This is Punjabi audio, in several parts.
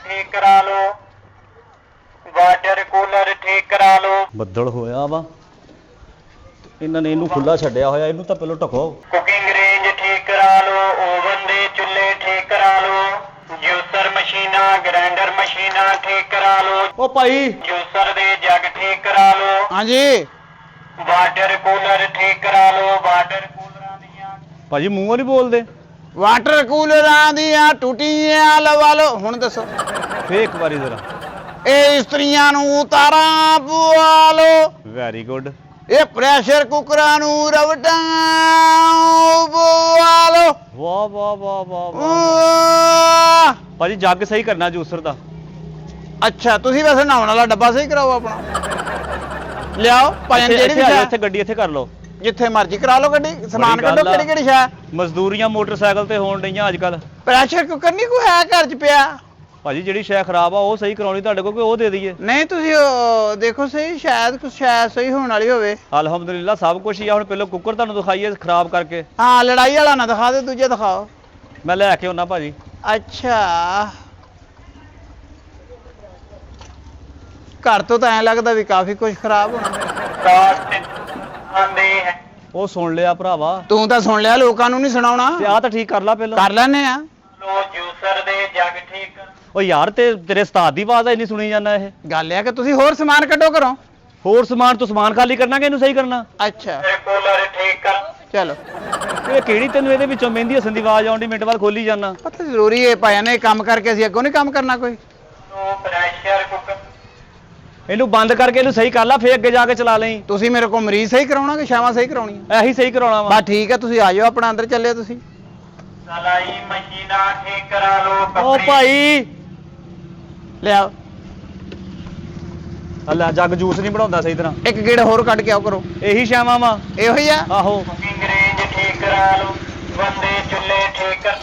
ठीक करा लो, वाटर कूलर ठीक करा लो। ਬੱਦਲ ਹੋਇਆ ਵਾ ਇਹਨਾਂ ਨੇ ਇਹਨੂੰ ਖੁੱਲਾ ਛੱਡਿਆ ਹੋਇਆ, ਇਹਨੂੰ ਤਾਂ ਪਹਿਲਾਂ ਢਕੋ। कुकिंग रेंज ठीक करा लो, ओवन दे चुल्हे ठीक करा लो, जूसर मशीना ग्राइंडर मशीना ठीक करा लो, ਉਹ ਭਾਈ जूसर दे जग ठीक करा लो, ਹਾਂਜੀ वाटर कूलर ठीक करा लो, वाटर कूलरां दियां ਭਾਜੀ ਮੂੰਹੋਂ ਨਹੀਂ ਬੋਲਦੇ ਵਾਟਰ ਕੂਲਰਾਂ ਦੀਆਂ ਟੂਟੀਆਂ ਲਵਾ ਲਓ। ਹੁਣ ਦੱਸੋ ਫੇਰ ਇੱਕ ਵਾਰੀ ਜ਼ਰਾ। ਇਹ ਇਸਤਰੀਆਂ ਨੂੰ ਤਾਰਾਂ ਪਵਾ ਲਓ, ਵੈਰੀ ਗੁੱਡ। ਇਹ ਪ੍ਰੈਸ਼ਰ ਕੁੱਕਰਾਂ ਨੂੰ ਰਵਟਾਂ ਪਵਾ ਲਓ। ਵਾਹ ਵਾਹ ਵਾਹ ਵਾਹ ਵਾਹ ਭਾਜੀ ਜੱਗ ਸਹੀ ਕਰਨਾ ਜੂਸਰ ਦਾ। ਅੱਛਾ ਤੁਸੀਂ ਵੈਸੇ ਨਹਾਉਣ ਵਾਲਾ ਡੱਬਾ ਸਹੀ ਕਰਾਓ ਆਪਣਾ, ਲਿਆਓ ਭਾਵੇਂ ਜਿਹੜੀ ਵੀ ਸ਼ੈ ਇੱਥੇ ਗੱਡੀ ਇੱਥੇ ਕਰ ਲਓ, ਜਿੱਥੇ ਮਰਜ਼ੀ ਕਰਾ ਲਓ ਗੱਡੀ, ਸਮਾਨ ਕੱਢੋ ਕਿਹੜੀ ਕਿਹੜੀ ਸ਼ੈ। ਮਜ਼ਦੂਰੀਆਂ ਮੋਟਰਸਾਈਕਲ ਤੇ ਹੋਣ ਡਈਆਂ ਅੱਜ ਕੱਲ। ਪ੍ਰੈਸ਼ਰ ਕੁੱਕਰ ਨਹੀਂ ਕੋਈ ਹੈ ਘਰ 'ਚ ਪਿਆ? ਭਾਜੀ ਜਿਹੜੀ ਸ਼ੈ ਖਰਾਬ ਆ ਉਹ ਸਹੀ ਕਰਾਉਣੀ ਤੁਹਾਡੇ ਕੋਲ, ਕੋਈ ਉਹ ਦੇ ਦਈਏ। ਨਹੀਂ ਤੁਸੀਂ ਉਹ ਦੇਖੋ ਸਹੀ, ਸ਼ਾਇਦ ਕੁਛ ਸ਼ਾਇਦ ਸਹੀ ਹੋਣ ਵਾਲੀ ਹੋਵੇ। ਅਲਹਮਦੁਲਿਲਾ ਸਭ ਕੁਝ ਹੀ ਆ। ਹੁਣ ਪਹਿਲਾਂ ਕੁੱਕਰ ਤੁਹਾਨੂੰ ਦਿਖਾਈਏ ਖਰਾਬ ਕਰਕੇ। ਹਾਂ ਲੜਾਈ ਵਾਲਾ ਨਾ ਦਿਖਾ ਦੇ, ਦੂਜੇ ਦਿਖਾਓ। ਮੈਂ ਲੈ ਕੇ ਆਉਣਾ ਭਾਜੀ। ਅੱਛਾ ਘਰ ਤੋਂ ਤਾਂ ਐਂ ਲੱਗਦਾ ਵੀ ਕਾਫੀ ਕੁਝ ਖਰਾਬ ਹੋਣਾ। कास्ट आंदे हैं। ਉਹ ਸੁਣ ਲਿਆ ਭਰਾਵਾ, ਤੂੰ ਤਾਂ ਸੁਣ ਲਿਆ, ਲੋਕਾਂ ਨੂੰ ਨਹੀਂ ਸੁਣਾਉਣਾ। ਤੇ ਆਹ ਤਾਂ ਠੀਕ ਕਰ ਲਾ ਪਹਿਲਾਂ। ਕਰ ਲੈਨੇ ਆ। लो जूसर दे जग ठीक ਉਹ ਯਾਰ ਤੇ ਤੇਰੇ ਉਸਤਾਦ ਦੀ ਆਵਾਜ਼ ਆ ਇੰਨੀ ਸੁਣੀ ਜਾਂਦਾ ਇਹ। ਗੱਲ ਇਹ ਆ ਕਿ ਤੁਸੀਂ ਹੋਰ ਸਮਾਨ ਕੱਢੋ ਘਰੋਂ। ਹੋਰ ਸਮਾਨ ਤੋਂ ਸਮਾਨ ਖਾਲੀ ਕਰਨਾ ਕਿ ਇਹਨੂੰ ਸਹੀ ਕਰਨਾ? ਅੱਛਾ कूलर ठीक कर। ਚਲੋ ਇਹ ਕਿਹੜੀ ਤੈਨੂੰ ਇਹਦੇ ਵਿੱਚੋਂ ਮਹਿੰਦੀ ਹਸਨ ਦੀ ਆਵਾਜ਼ ਆਉਂਦੀ, ਮਿੰਟ ਬਾਅਦ ਖੋਲੀ ਜਾਣਾ। ਪਤਾ ਜ਼ਰੂਰੀ ਹੈ ਭਾਈਆਂ ਨੇ ਕੰਮ ਕਰਕੇ ਅਸੀਂ ਅੱਗੋਂ ਨਹੀਂ ਕੰਮ ਕਰਨਾ ਕੋਈ। लो प्रेशर कुकर ਇਹਨੂੰ ਬੰਦ ਕਰਕੇ ਇਹਨੂੰ ਸਹੀ ਕਰ ਲਾ, ਫੇਰ ਅੱਗੇ ਜਾ ਕੇ ਚਲਾ ਲਈ। ਤੁਸੀਂ ਮੇਰੇ ਕੋਲ ਮਰੀਜ਼ ਸਹੀ ਕਰਾਉਣਾ ਕਿ ਸ਼ਾਵਾਂ ਸਹੀ ਕਰਾਉਣੀ? ਇਹੀ ਸਹੀ ਕਰਾਉਣਾ ਵਾ। ਬਸ ਠੀਕ ਹੈ, ਤੁਸੀਂ ਆ ਜਾਓ ਆਪਣਾ, ਅੰਦਰ ਚੱਲਿਓ ਤੁਸੀਂ। सलाई मशीना ठीक करा लो, ਉਹ कपड़े ਭਾਈ ਲਿਆਓ ਅੱਲਾ ਜੱਗ ਜੂਸ ਨਹੀਂ ਬਣਾਉਂਦਾ ਸਹੀ ਤਰ੍ਹਾਂ। ਇੱਕ ਗੇੜ ਹੋਰ ਕੱਢ ਕੇ ਆਓ ਕਰੋ। ਇਹੀ ਸ਼ਾਮਾਂ ਵਾ। ਇਹੋ ਹੀ ਆ। ਆਹੋ कुकिंग रेंज ठीक करा लो, वंदे चुल्हे ठीक कर,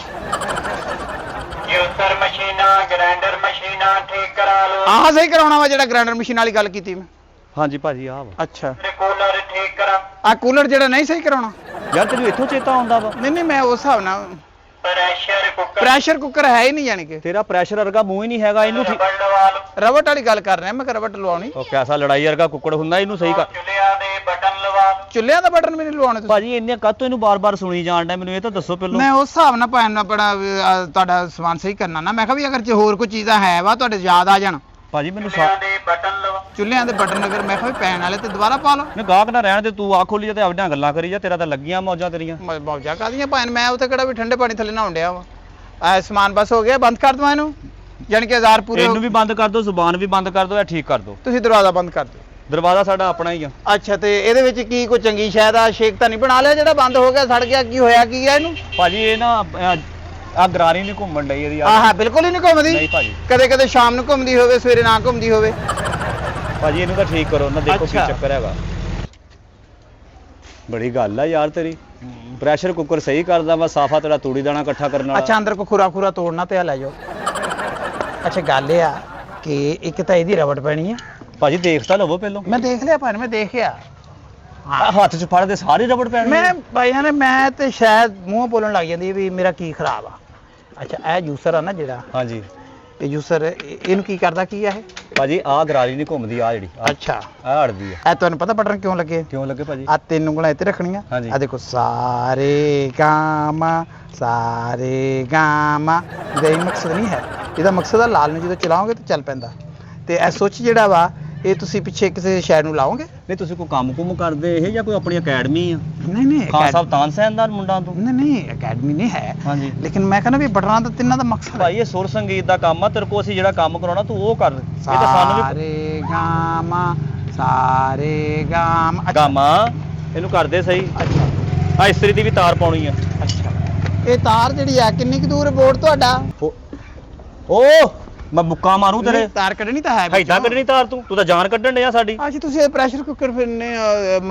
जूसर मशीना ग्राइंडर मशीना ठीक करा लो, ਆਹ ਸਹੀ ਕਰਾਉਣਾ ਵਾ ਜਿਹੜਾ ਗ੍ਰਾਈਂਡਰ ਮਸ਼ੀਨ ਵਾਲੀ ਗੱਲ ਕੀਤੀ ਮੈਂ। ਹਾਂਜੀ ਭਾਜੀ ਆਹ ਵਾ। ਅੱਛਾ कूलर ठीक करा, ਆਹ ਕੂਲਰ ਜਿਹੜਾ ਨਹੀਂ ਸਹੀ ਕਰਾਉਣਾ? ਯਾਰ ਤੈਨੂੰ ਇੱਥੋਂ ਚੇਤਾ ਆਉਂਦਾ ਵਾ? ਨਹੀਂ ਨਹੀਂ ਮੈਂ ਉਸ ਹਿਸਾਬ ਨਾਲ, प्रेशर कुकर ਪ੍ਰੈਸ਼ਰ ਕੁੱਕਰ ਹੈ ਹੀ ਨਹੀਂ ਜਾਣੀ ਕਿ। ਤੇਰਾ ਪ੍ਰੈਸ਼ਰ ਵਰਗਾ ਮੂੰਹ ਹੀ ਨਹੀਂ ਹੈਗਾ ਇਹਨੂੰ ਠੀਕ। रबड़ लवा लो, ਰਬਟ ਵਾਲੀ ਗੱਲ ਕਰ ਰਿਹਾ ਮੈਂ, ਕਿ ਰਬਟ ਲਵਾਉਣੀ। ਉਹ ਕੈਸਾ ਲੜਾਈ ਵਰਗਾ ਕੁੱਕੜ ਹੁੰਦਾ, ਇਹਨੂੰ ਸਹੀ ਕਰ। चुल्हिया दे बटन लवा लो, ਚੁੱਲ੍ਹਿਆਂ ਦਾ ਬਟਨ ਵੀ ਨਹੀਂ ਲਵਾਉਣੇ ਤੁਸੀਂ? ਭਾਜੀ ਇੰਨੇ ਕਾਹਤੋਂ ਇਹਨੂੰ ਬਾਰ-ਬਾਰ ਸੁਣੀ ਜਾਣ ਡਿਆ, ਮੈਨੂੰ ਇਹ ਤਾਂ ਦੱਸੋ ਪਹਿਲਾਂ। ਮੈਂ ਉਸ ਹਿਸਾਬ ਨਾਲ ਭਾਵੇਂ ਆਪਣਾ ਤੁਹਾਡਾ ਸਮਾਨ ਸਹੀ ਕਰਨਾ ਨਾ। ਮੈਂ ਕਿਹਾ ਵੀ ਅਗਰ ਜੇ ਹੋਰ ਕੋਈ ਚੀਜ਼ਾਂ ਹੈ ਵਾ ਤੁਹਾਡੇ ਯਾਦ ਆ ਜਾਣ। ਭਾਜੀ ਮੈਨੂੰ चुल्हिया दे बटन लवा, ਚੁੱਲ੍ਹਿਆਂ ਦੇ ਬਟਨ ਅਗਰ ਮੈਂ ਕਿਹਾ ਵੀ ਪੈਣ ਵਾਲੇ ਤੇ ਦੁਬਾਰਾ ਪਾ ਲਓ। ਨਾ ਗਾਹਕ ਨਾ ਰਹਿਣ ਦੇ, ਤੂੰ ਆ ਖੋਲੀ ਜਾ ਤੇ ਆਪਣੀਆਂ ਗੱਲਾਂ ਕਰੀ ਜਾ, ਤੇਰਾ ਤਾਂ ਲੱਗੀਆਂ ਮੌਜਾਂ ਤੇਰੀਆਂ। ਮੌਜਾਂ ਕਾਦੀਆਂ ਭਾਵੇਂ, ਮੈਂ ਉੱਥੇ ਕਿਹੜਾ ਵੀ ਠੰਡੇ ਪਾਣੀ ਥੱਲੇ ਨਹਾਉਣ ਡਿਆ ਵਾ। ਆ ਸਮਾਨ ਬਸ ਹੋ ਗਿਆ, ਬੰਦ ਕਰ ਦਵਾਂ ਇਹਨੂੰ, ਜਾਣੀ ਕਿ 1000 ਪੂਰੇ ਇਹਨੂੰ ਵੀ ਬੰਦ ਕਰ ਦੋ, ਜ਼ੁਬਾਨ ਵੀ ਬੰਦ ਕਰ ਦੋ, ਇਹ ਠੀਕ ਕਰ ਦੋ। ਤੁਸੀਂ ਦਰਵਾਜ਼ਾ ਬੰਦ ਕਰ ਦਿਓ। ਦਰਵਾਜ਼ਾ ਸਾਡਾ ਆਪਣਾ ਹੀ ਆ। ਅੱਛਾ ਤੇ ਇਹਦੇ ਵਿੱਚ ਕੀ ਕੋਈ ਚੰਗੀ ਸ਼ਾਇਦ ਆ ਸ਼ੇਕ ਤਾਂ ਨਹੀਂ ਬਣਾ ਲਿਆ ਜਿਹੜਾ ਬੰਦ ਹੋ ਗਿਆ, ਸੜ ਗਿਆ, ਕੀ ਹੋਇਆ ਕੀ ਹੈ ਇਹਨੂੰ? ਭਾਜੀ ਇਹ ਨਾ ਆ ਗਰਾਰੀ ਨਹੀਂ ਘੁੰਮਣ ਡਈ ਇਹਦੀ। ਆਹ ਬਿਲਕੁਲ ਹੀ ਨਹੀਂ ਘੁੰਮਦੀ। ਨਹੀਂ ਭਾਜੀ, ਕਦੇ ਕਦੇ ਸ਼ਾਮ ਨੂੰ ਘੁੰਮਦੀ ਹੋਵੇ, ਸਵੇਰੇ ਨਾ ਘੁੰਮਦੀ ਹੋਵੇ। ਭਾਜੀ ਇਹਨੂੰ ਤਾਂ ਠੀਕ ਕਰੋ ਨਾ, ਦੇਖੋ ਕੀ ਅੱਛਾ। ਚੱਕਰ ਹੈਗਾ। ਬੜੀ ਗੱਲ ਆ ਯਾਰ ਤੇਰੀ। ਪ੍ਰੈਸ਼ਰ ਕੁੱਕਰ ਸਹੀ ਕਰਦਾ ਵਾ, ਸਾਫਾ ਤੇਰਾ ਤੂੜੀ ਦਾਣਾ ਇਕੱਠਾ ਕਰਨ ਵਾਲਾ। ਅੱਛਾ ਅੰਦਰ ਕੋ ਖੁਰਾ ਖੁਰਾ ਤੋੜਨਾ ਤੇ ਆ ਲੈ ਜਾਓ। ਅੱਛਾ ਗੱਲ ਇਹ ਆ ਕਿ ਇੱਕ ਤਾਂ ਇਹਦੀ ਰਬੜ ਪੈਣੀ ਆ। ਭਾਜੀ ਦੇਖ ਤਾਂ ਲਵੋ ਪਹਿਲਾਂ। ਮੈਂ ਦੇਖ ਲਿਆ ਭਾਈ, ਮੈਂ ਦੇਖਿਆ। ਆਹ ਹੱਥ 'ਚ ਫੜਦੇ ਸਾਰੇ ਰਬੜ ਪੈਣੇ। ਮੈਂ ਭਾਈਆਂ ਨੇ ਮੈਂ ਤੇ ਸ਼ਾਇਦ ਮੂੰਹ ਬੋਲਣ ਲੱਗ ਜਾਂਦੀ ਵੀ ਮੇਰਾ ਕੀ ਖਰਾਬ ਆ। ਅੱਛਾ ਇਹ ਜੂਸਰ ਆ ਨਾ ਜਿਹੜਾ, ਹਾਂਜੀ ਇਹ ਜੂਸਰ ਇਹਨੂੰ ਕੀ ਕਰਦਾ ਕੀ ਆ ਇਹ? ਭਾਜੀ ਆਹ ਗਰਾਰੀ ਨਹੀਂ ਘੁੰਮਦੀ, ਆ ਜਿਹੜੀ ਅੱਛਾ ਆਹ ਅੜਦੀ ਆ। ਇਹ ਤੁਹਾਨੂੰ ਪਤਾ ਬਟਨ ਕਿਉਂ ਲੱਗੇ? ਕਿਉਂ ਲੱਗੇ ਭਾਜੀ? ਆ 3 ਉਂਗਲਾਂ ਇੱਥੇ ਰੱਖਣੀਆਂ। ਹਾਂਜੀ। ਆ ਦੇਖੋ ਸਾਰੇ ਗਾਮਾ ਸਾਰੇ ਗਾਮਾ। ਇਹਦਾ ਇਹ ਮਕਸਦ ਨਹੀਂ ਹੈ, ਇਹਦਾ ਮਕਸਦ ਆ ਲਾਲ ਨੂੰ ਜਦੋਂ ਚਲਾਓਗੇ ਤਾਂ ਚੱਲ ਪੈਂਦਾ। ਤੇ ਇਹ ਸੁੱਚ ਜਿਹੜਾ ਵਾ ਇਹ ਤੁਸੀਂ ਪਿੱਛੇ ਕਿਸੇ ਸ਼ੈ ਨੂੰ ਲਾਓਗੇ? ਨਹੀਂ ਤੁਸੀਂ ਕੋਈ ਕੰਮ ਕੁਮ ਕਰਦੇ ਇਹ ਜਾਂ ਕੋਈ ਆਪਣੀ ਅਕੈਡਮੀ ਆ? ਨਹੀਂ ਨਹੀਂ ਖਾਨ ਸਾਹਿਬ ਤਾਨਸੈਨਦਾਰ ਮੁੰਡਾ ਤੂੰ? ਨਹੀਂ ਨਹੀਂ ਅਕੈਡਮੀ ਨਹੀਂ ਹੈ, ਹਾਂਜੀ ਲੇਕਿਨ ਮੈਂ ਕਹਿੰਦਾ ਵੀ ਬਟਨਾਂ ਦਾ ਤਿੰਨਾਂ ਦਾ ਮਕਸਦ ਹੈ। ਭਾਈ ਇਹ ਸੁਰ ਸੰਗੀਤ ਦਾ ਕੰਮ ਆ, ਤੇਰੇ ਕੋਲ ਅਸੀਂ ਜਿਹੜਾ ਕੰਮ ਕਰਾਉਣਾ ਤੂੰ ਉਹ ਕਰ। ਇਹ ਤਾਂ ਸਾਨੂੰ ਵੀ ਸਾਰੇ ਗਾਮਾ ਸਾਰੇ ਗਾਮ। ਗਾਮਾ ਇਹਨੂੰ ਕਰਦੇ ਸਹੀ। ਅੱਛਾ ਆ ਇਸਤਰੀ ਦੀ ਵੀ ਤਾਰ ਪਾਉਣੀ ਆ। ਅੱਛਾ ਇਹ ਤਾਰ ਜਿਹੜੀ ਆ ਕਿੰਨੀ ਕੁ ਦੂਰ ਬੋਰਡ ਤੁਹਾਡਾ? ਓ ਮੈਂ ਮੁੱਕਾ ਮਾਰੂ ਤੇਰੇ। ਨਹੀਂ, ਤਾਰ ਕੱਢਣੀ ਤਾਂ ਹੈ ਹੈਦਾਂ ਕੱਢਣੀ ਤਾਰ ਤੂੰ ਤਾਂ ਜਾਨ ਕੱਢਣ ਡਿਆ ਸਾਡੀ। ਅੱਛਾ ਤੁਸੀਂ ਇਹ ਪ੍ਰੈਸ਼ਰ ਕੁੱਕਰ ਫਿਰ ਨੇ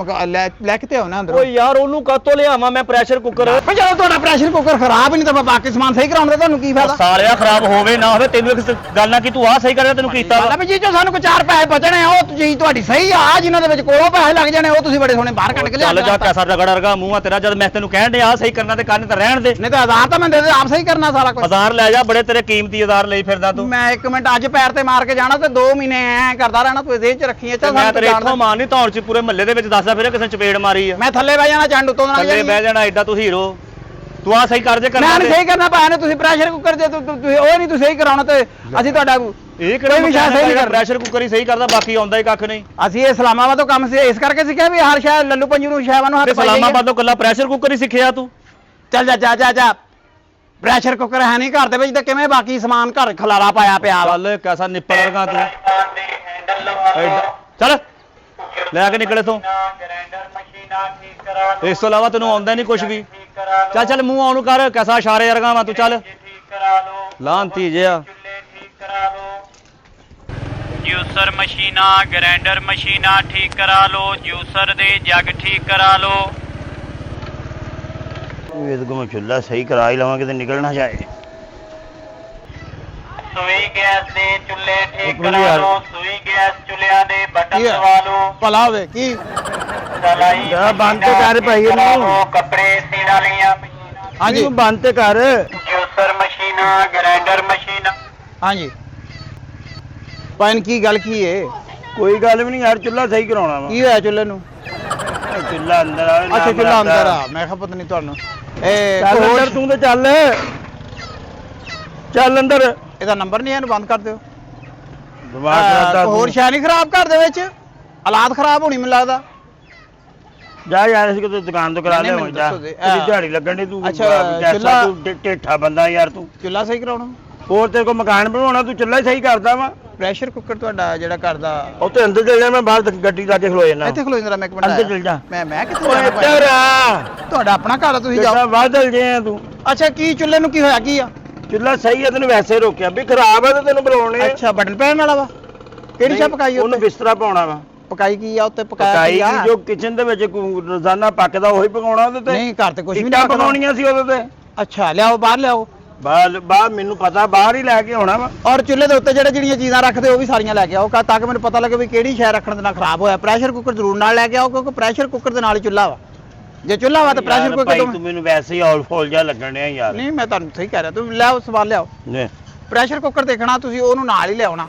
ਲੈ ਕੇ ਤੇ ਆਉਣਾ ਅੰਦਰ। ਓਏ ਯਾਰ ਉਹਨੂੰ ਕਾਤੋਂ ਲਿਆਵਾਂ ਮੈਂ ਪ੍ਰੈਸ਼ਰ ਕੁੱਕਰ? ਪਰ ਜਦੋਂ ਤੁਹਾਡਾ ਪ੍ਰੈਸ਼ਰ ਕੁੱਕਰ ਖਰਾਬ ਹੀ ਨਹੀਂ ਤਾਂ ਬਾਕੀ ਸਮਾਨ ਸਹੀ ਕਰਾਉਣ ਦਾ ਤੁਹਾਨੂੰ ਕੀ ਫਾਇਦਾ? ਸਾਲਿਆ ਖਰਾਬ ਹੋਵੇ ਨਾ ਹੋਵੇ, ਤੈਨੂੰ ਇੱਕ ਗੱਲ ਨਾ ਕਿ ਤੂੰ ਆਹ ਸਹੀ ਕਰਿਆ, ਤੈਨੂੰ ਕੀਤਾ ਵਾ। ਪਤਾ ਵੀ ਜੀ ਜੋ ਸਾਨੂੰ ਕੋਈ 4 ਪੈਸੇ ਬਚਣੇ ਆ ਉਹ ਚੀਜ਼ ਤੁਹਾਡੀ ਸਹੀ ਆ, ਜਿਨ੍ਹਾਂ ਦੇ ਵਿੱਚ ਕੋਲੋਂ ਪੈਸੇ ਲੱਗ ਜਾਣੇ ਉਹ ਤੁਸੀਂ ਬੜੇ ਸੋਹਣੇ ਬਾਹਰ ਕੱਢ ਕੇ ਲਿਆ। ਚੱਲ ਜਾ ਕੈਸਾ ਰਗੜ ਵਰਗਾ ਮੂੰਹ ਆ ਤੇਰਾ, ਜਦ ਮੈਂ ਤੈਨੂੰ ਕਹਿਣ ਡਿਆ ਆਹ ਸਹੀ ਕਰਨਾ ਤੇ ਕਰਨ ਤਾਂ ਰਹਿਣ ਦੇ। ਨਹੀਂ ਤਾਂ 1000 ਤਾਂ ਮੈਂ ਦੇ ਦੇ, ਆਪ ਸਹੀ ਕਰਨਾ ਸਾਰਾ ਕੁਝ। 1000 ਲੈ ਜਾ, ਬੜੇ ਤੇਰੇ ਕੀਮਤੀ 1000 ਲਈ ਫਿਰਦਾ ਤੂੰ। ਮੈਂ ਇੱਕ ਮਿੰਟ ਅੱਜ ਪੈਰ ਤੇ ਮਾਰ ਕੇ ਜਾਣਾ ਤੇ 2 ਮਹੀਨੇ ਐ ਕਰਦਾ ਰਹਿਣਾ ਤੂੰ ਇਹਦੇ ਚ ਰੱਖੀ ਐ। ਚੱਲ ਮੈਂ ਤੇਰੇ ਇੱਥੋਂ ਮਾਰਨੀ ਧੌਣ ਚ ਪੂਰੇ ਮਹੱਲੇ ਦੇ ਵਿੱਚ ਦੱਸਦਾ ਫਿਰ ਕਿਸੇ ਚਪੇੜ ਮਾਰੀ ਆ। ਮੈਂ ਥੱਲੇ ਬਹਿ ਜਾਣਾ ਚੰਡ ਉੱਤੋਂ ਨਾ ਥੱਲੇ ਬਹਿ ਜਾਣਾ ਐਡਾ ਤੂੰ ਹੀਰੋ। ਤੂੰ ਆ ਸਹੀ ਕਰ ਜੇ ਕਰਨਾ। ਮੈਂ ਨਹੀਂ ਸਹੀ ਕਰਨਾ ਪਾਇਆ ਨੇ ਤੁਸੀਂ ਪ੍ਰੈਸ਼ਰ ਕੁੱਕਰ ਜੇ ਤੁਸੀਂ ਉਹ ਨਹੀਂ ਤੁਸੀਂ ਸਹੀ ਕਰਾਉਣਾ ਤੇ ਅਸੀਂ ਤੁਹਾਡਾ ਇਹ ਕਿਹੜਾ ਵੀ ਸ਼ਾਇਦ ਸਹੀ ਕਰ ਪ੍ਰੈਸ਼ਰ ਕੁੱਕਰ ਹੀ ਸਹੀ ਕਰਦਾ ਬਾਕੀ ਆਉਂਦਾ ਹੀ ਕੱਖ ਨਹੀਂ। ਅਸੀਂ ਇਹ ਇਸਲਾਮਾਬਾਦ ਤੋਂ ਕੰਮ ਸੀ ਇਸ ਕਰਕੇ ਸਿੱਖਿਆ ਵੀ ਹਰ ਸ਼ਾਇਦ ਲੱਲੂ ਪੰਜੂ ਨੂੰ ਸ਼ਾਇਵਾਂ ਨੂੰ ਹੱਥ ਪਾਈ ਇਸਲਾਮਾਬਾਦ ਤੋਂ ਕੱਲਾ ਪ੍ਰੈਸ਼ਰ ਕੁੱਕਰ ਹੀ ਸਿੱਖਿਆ ਤੂੰ। ਚੱਲ ਜਾ ਪ੍ਰੈਸ਼ਰ ਕੁੱਕਰ ਹੈ ਨਹੀਂ ਘਰ ਦੇ ਵਿੱਚ ਤੇ ਕਿਵੇਂ ਬਾਕੀ ਸਮਾਨ ਘਰ ਖਲਾਰਾ ਪਾਇਆ ਪਿਆ ਵਾ। ਚੱਲ ਕੈਸਾ ਨਿੱਪਲ ਵਰਗਾ ਤੂੰ। ਫਰਾਈਪੈਨ ਦੇ ਹੈਂਡਲ ਲਵਾ ਲਓ। ਚੱਲ ਲੈ ਕੇ ਨਿਕਲੇ ਤੋਂ। ਗ੍ਰਾਈਂਡਰ ਮਸ਼ੀਨਾਂ ਠੀਕ ਕਰਾ ਲਓ। ਇਸ ਤੋਂ ਇਲਾਵਾ ਤੈਨੂੰ ਆਉਂਦਾ ਨਹੀਂ ਕੁਝ ਵੀ। ਠੀਕ ਕਰਾ ਲਓ। ਚੱਲ ਮੂੰਹ ਆਉਣ ਨੂੰ ਕਰ ਕੈਸਾ ਇਸ਼ਾਰੇ ਵਰਗਾ ਵਾ ਤੂੰ। ਚੱਲ ਠੀਕ ਕਰਾ ਲਓ। ਲਾਂਤੀ ਜਿਆ। ਚੁੱਲ੍ਹੇ ਠੀਕ ਕਰਾ ਲਓ। ਜੂਸਰ ਮਸ਼ੀਨਾਂ ਗ੍ਰਾਈਂਡਰ ਮਸ਼ੀਨਾਂ ਠੀਕ ਕਰਾ ਲਓ। ਜੂਸਰ ਦੇ ਜੱਗ ਠੀਕ ਕਰਾ ਲਓ। ਇਹਦੇ ਕੋਲ ਮੈਂ ਚੁੱਲ੍ਹਾ ਸਹੀ ਕਰਾ ਹੀ ਲਵਾਂ ਕਿਤੇ ਨਿਕਲ ਨਾ ਜਾਏ। ਸੂਈ ਗੈਸ ਦੇ ਚੁੱਲ੍ਹੇ ਠੀਕ ਇੱਕ ਮਿੰਟ ਕਰਾ ਯਾਰ। ਲਓ। ਸੂਈ ਗੈਸ ਚੁੱਲ੍ਹਿਆਂ ਦੇ ਬਟਨ ਕੀ ਆ? ਦਬਾ ਲਓ। ਭਲਾ ਹੋਵੇ ਕੀ ਸਲਾਈ ਜਾ ਬੰਦ ਤੇ ਕਰ ਭਾਈ ਇਹਨੂੰ। ਕਰਾ ਲਓ। ਕੱਪੜੇ ਸੀਣ ਵਾਲੀਆਂ ਮਸ਼ੀਨਾਂ ਹਾਂਜੀ ਇਹਨੂੰ ਬੰਦ ਤੇ ਕਰ। ਜੂਸਰ ਮਸ਼ੀਨਾਂ ਗ੍ਰਾਈਂਡਰ ਮਸ਼ੀਨਾਂ ਹਾਂਜੀ ਪਾਇਨ ਕੀ ਗੱਲ ਕੀ ਏ? ਕੋਈ ਗੱਲ ਵੀ ਨਹੀਂ ਯਾਰ, ਚੁੱਲ੍ਹਾ ਸਹੀ ਕਰਾਉਣਾ ਵਾ। ਕੀ ਹੋਇਆ ਚੁੱਲ੍ਹੇ ਨੂੰ? ਚੁੱਲ੍ਹਾ ਅੰਦਰ ਆ। ਅੱਛਾ ਚੁੱਲ੍ਹਾ ਅੰਦਰ ਆ। ਮੈਂ ਕਿਹਾ ਪਤਾ ਨਹੀਂ ਤੁਹਾਨੂੰ ਇਹ ਚੱਲ ਹੋਰ ਅੰਦਰ ਤੂੰ ਤੇ ਚੱਲ। ਚੱਲ ਅੰਦਰ। ਇਹਦਾ ਨੰਬਰ ਨਹੀਂ ਹੈ ਇਹਨੂੰ ਬੰਦ ਕਰ ਦਿਓ। ਦਿਮਾਗ ਖਰਾਬ ਹੋਰ ਸ਼ੈ ਨਹੀਂ ਖਰਾਬ ਘਰ ਦੇ ਵਿੱਚ ਹਾਲਾਤ ਖਰਾਬ ਹੋਣੀ ਮੈਨੂੰ ਲੱਗਦਾ। ਜਾ ਯਾਰ ਅਸੀਂ ਕਿਤੇ ਦੁਕਾਨ ਤੋਂ ਕਰਾ ਨਹੀਂ, ਲਿਆ ਮੈਨੂੰ ਜਾ। ਦੱਸੋ ਦੇ। ਤੇਰੀ ਦਿਹਾੜੀ ਲੱਗਣ ਦੀ ਤੂੰ। ਅੱਛਾ, ਕੈਸਾ ਚੁੱਲ੍ਹਾ- ਤੂੰ ਢੇਠਾ ਬੰਦਾ ਯਾਰ ਤੂੰ। ਚੁੱਲ੍ਹਾ ਸਹੀ ਕਰਾਉਣਾ। ਹੋਰ ਤੇਰੇ ਕੋਲ ਮਕਾਨ ਬਣਾਉਣਾ, ਤੂੰ ਚੁੱਲ੍ਹਾ ਹੀ ਸਹੀ ਕਰਦਾ ਵਾ। ਪ੍ਰੈਸ਼ਰ ਕੁੱਕਰ ਤੁਹਾਡਾ ਜਿਹੜਾ ਘਰ ਦਾ ਉੱਥੇ ਅੰਦਰ ਚੱਲ ਜਾ, ਮੈਂ ਬਾਹਰ ਗੱਡੀ ਲਾ ਕੇ ਖਲੋ ਜਾਣਾ। ਇੱਥੇ ਖਲੋ ਜਰਾ ਮੈਂ ਇੱਕ ਮਿੰਟ ਅੰਦਰ ਆਇਆ। ਚੱਲ ਜਾ। ਮੈਂ ਕਿੱਥੇ ਓਏ ਜਾਣਾ ਇੱਧਰ ਭਾਈ? ਆ। ਤੁਹਾਡਾ ਆਪਣਾ ਘਰ ਆ ਤੁਸੀਂ ਜਿੱਦਾਂ ਜਾਓ। ਵਾਦਲ ਜੇ ਆ ਤੂੰ। ਅੱਛਾ ਕੀ ਚੁੱਲ੍ਹੇ ਨੂੰ ਕੀ ਹੋਇਆ ਕੀ ਆ? ਚੁੱਲ੍ਹਾ ਸਹੀ ਆ, ਤੈਨੂੰ ਵੈਸੇ ਰੋਕਿਆ ਵੀ ਖਰਾਬ ਆ ਤੇ ਤੈਨੂੰ ਬੁਲਾਉਣੇ ਆ। ਅੱਛਾ ਬਟਨ ਪੈਣ ਵਾਲਾ ਵਾ? ਕਿਹੜੀ ਸ਼ਾ ਪਕਾਈ ਉਹਨੂੰ ਉੱਤੇ? ਬਿਸਤਰਾ ਪਾਉਣਾ ਵਾ। ਪਕਾਈ ਕੀ ਆ ਉੱਤੇ? ਪਕਾਇਆ ਪਕਾਈ ਕੀ ਆ? ਜੋ ਕਿਚਨ ਦੇ ਵਿੱਚ ਰੋਜ਼ਾਨਾ ਪੱਕਦਾ ਉਹੀ ਪਕਾਉਣਾ ਉਹਦੇ ਤੇ। ਨਹੀਂ ਘਰ ਤੇ ਕੁਝ ਵੀ ਇੱਟਾਂ ਨਹੀਂ ਪਕਾਉਣੀਆਂ ਸੀ ਉਹਦੇ ਤੇ। ਅੱਛਾ ਲਿਆਓ ਬਾਹਰ ਲਿਆਓ। ਬਾਹਰ ਮੈਨੂੰ ਪਤਾ ਬਾਹਰ ਹੀ ਲੈ ਕੇ ਆਉਣਾ ਵਾ। ਔਰ ਚੁੱਲ੍ਹੇ ਦੇ ਉੱਤੇ ਜਿਹੜੀਆਂ ਚੀਜ਼ਾਂ ਰੱਖਦੇ ਉਹ ਵੀ ਸਾਰੀਆਂ ਲੈ ਕੇ ਆਓ ਤਾਂ ਕਿ ਮੈਨੂੰ ਪਤਾ ਲੱਗੇ ਵੀ ਕਿਹੜੀ ਸ਼ੈ ਰੱਖਣ ਦੇ ਨਾਲ ਖਰਾਬ ਹੋਇਆ। ਪ੍ਰੈਸ਼ਰ ਕੁੱਕਰ ਜ਼ਰੂਰ ਨਾਲ ਲੈ ਕੇ ਆਓ ਕਿਉਂਕਿ ਪ੍ਰੈਸ਼ਰ ਕੁੱਕਰ ਦੇ ਨਾਲ ਹੀ ਚੁੱਲ੍ਹਾ ਵਾ। ਜੇ ਚੁੱਲ੍ਹਾ ਵਾ ਤਾਂ ਪ੍ਰੈਸ਼ਰ ਯਾਰ ਕੁੱਕਰ ਭਾਈ ਤੋਂ ਤੂੰ ਮੈਨੂੰ ਵੈਸੇ ਹੀ ਔਲ ਫੋਲ ਜਿਹਾ ਲੱਗਣ ਡਿਆ ਯਾਰ। ਨਹੀਂ ਮੈਂ ਤੁਹਾਨੂੰ ਸਹੀ ਕਹਿ ਰਿਹਾ ਤੂੰ ਲਿਆਓ ਸਵਾਲ ਲਿਆਓ। ਨੇ ਪ੍ਰੈਸ਼ਰ ਕੁੱਕਰ ਦੇਖਣਾ ਤੁਸੀਂ ਉਹਨੂੰ ਨਾਲ ਹੀ ਲਿਆਉਣਾ।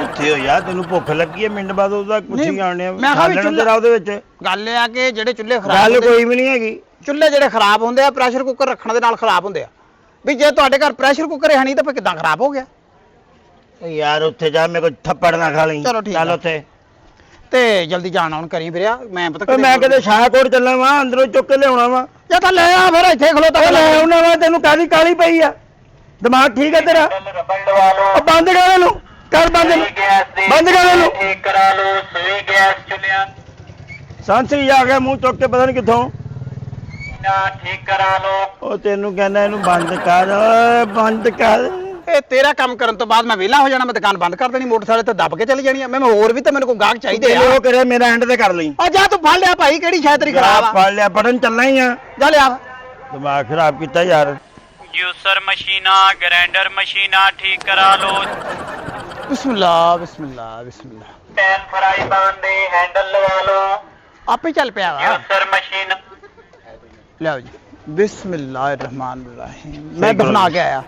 ਉੱਥੇ ਹੋ ਯਾਰ, ਤੈਨੂੰ ਭੁੱਖ ਲੱਗੀ ਹੈ ਮਿੰਟ ਬਾਅਦ ਉਹਦਾ ਕੁਛ ਹੀ ਆਣਿਆ। ਮੈਂ ਕਿਹਾ ਵੀ ਤੇਰਾ ਉਹਦੇ ਵਿੱਚ ਗੱਲ ਇਹ ਆ ਕਿ ਜਿਹੜੇ ਚੁੱਲ੍ਹੇ ਖਰਾਬ ਗੱਲ ਹੁੰਦੇ ਕੋਈ ਵੀ ਨਹੀਂ ਹੈਗੀ। ਚੁੱਲ੍ਹੇ ਜਿਹੜੇ ਖਰਾਬ ਹੁੰਦੇ ਆ ਪ੍ਰੈਸ਼ਰ ਕੁੱਕਰ ਰੱਖਣ ਦੇ ਨਾਲ ਖਰਾਬ ਹੁੰਦੇ ਆ। ਵੀ ਜੇ ਤੁਹਾਡੇ ਘਰ ਪ੍ਰੈਸ਼ਰ ਕੁੱਕਰ ਹੈ ਨਹੀਂ ਤਾਂ ਫਿਰ ਕਿੱਦਾਂ ਖਰਾਬ ਹੋ ਗਿਆ? ਯਾਰ ਉੱਥੇ ਜਾ, ਮੇਰੇ ਕੋਲ ਥੱਪੜ ਨਾ ਖਾ ਲਈ। ਚਲੋ ਠੀਕ ਚੱਲ ਆ। ਉੱਥੇ ਤੇ ਜਲਦੀ ਜਾਣ ਆਉਣ ਕਰੀ ਫਿਰਿਆ ਮੈਂ ਪਤਾ ਓਏ ਮੈਂ ਕਿਤੇ ਸ਼ਾਹਕੋਟ ਚੱਲਾਂ ਵਾ, ਅੰਦਰੋਂ ਚੁੱਕ ਕੇ ਲਿਆਉਣਾ ਵਾ। ਜਾਂ ਤਾਂ ਲੈ ਆ ਫਿਰ ਇੱਥੇ ਖਲੋਤਾ ਓਏ ਲੈ ਆਉਣਾ ਵਾ, ਤੈਨੂੰ ਕਾਹਦੀ ਕਾਲੀ ਪਈ ਆ? ਦਿਮਾਗ ਠੀਕ ਹੈ ਤੇਰਾ? ਰਬੜ ਲਵਾ ਲਓ। ਉਹ ਬੰਦ ਕਰ ਇਹਨੂੰ, ਕਰ ਬੰਦ ਇਹਨੂੰ। ਸੂਈ ਗੈਸ ਦੇ ਬੰਦ ਕਰ ਇਹਨੂੰ। ਠੀਕ ਕਰਾ ਲਓ। ਸੂਈ ਗੈਸ ਚੁੱਲ੍ਹਿਆਂ ਸੰਸਰੀ ਆ ਗਿਆ ਮੂੰਹ ਚੁੱਕ ਕੇ ਪਤਾ ਨਹੀਂ ਕਿੱਥੋਂ। ਨਾ ਠੀਕ ਕਰਾ ਲਓ। ਉਹ ਤੈਨੂੰ ਕਹਿੰਦਾ ਇਹਨੂੰ ਬੰਦ ਕਰ, ਓਏ ਬੰਦ ਕਰ। ਇਹ ਤੇਰਾ ਕੰਮ ਕਰਨ ਤੋਂ ਬਾਅਦ ਮੈਂ ਵਿਹਲਾ ਹੋ ਜਾਣਾ। ਮੈਂ ਦੁਕਾਨ ਬੰਦ ਕਰ ਦੇਣੀ, ਮੋਟਰਸਾਈਕਲ ਤੇ ਦੱਬ ਕੇ ਚਲੀ ਜਾਣੀ ਆ। ਮੈਂ ਹੋਰ ਵੀ ਤਾਂ ਮੈਨੂੰ ਕੋਈ ਗਾਹਕ ਚਾਹੀਦੇ ਆ। ਉਹ ਕਰੇ ਮੇਰਾ ਐਂਡ ਤੇ ਕਰ ਲਈ। ਆ ਜਾ ਤੂੰ ਫੜ ਲਿਆ ਭਾਈ ਕਿਹੜੀ ਸ਼ਾਇਦ ਤੇਰੀ ਖਰਾਬ ਆ। ਫੜ ਲਿਆ, ਪੜਨ ਚੱਲਣਾ ਹੀ ਆ। ਜਾ ਲਿਆ। ਦਿਮਾਗ ਖਰਾਬ ਕੀਤਾ ਯਾਰ। ਜੂਸਰ ਮਸ਼ੀਨਾਂ ਗ੍ਰਾਈਂਡਰ ਮਸ਼ੀਨਾਂ ਠੀਕ ਕਰਾ ਲਓ। ਬਿਸਮਿਲ੍ਲਾ ਬਿਸਮਿਲ੍ਲਾ ਬਿਸਮਿਲ੍ਲਾ। ਪੈਨ ਫਰਾਈਪੈਨ ਦੇ ਹੈਂਡਲ ਲਵਾ ਲਓ। ਆਪੇ ਚੱਲ ਪਿਆ ਵਾ। ਜੂਸਰ ਮਸ਼ੀਨ ਲਿਆਓ ਜੀ। ਬਿਸਮਿਲ੍ਲਾਹਿਰਰਹਿਮਾਨਿਰਰਹੀਮ। ਮੈਂ ਦਫਨਾ ਕੇ ਆਇਆ।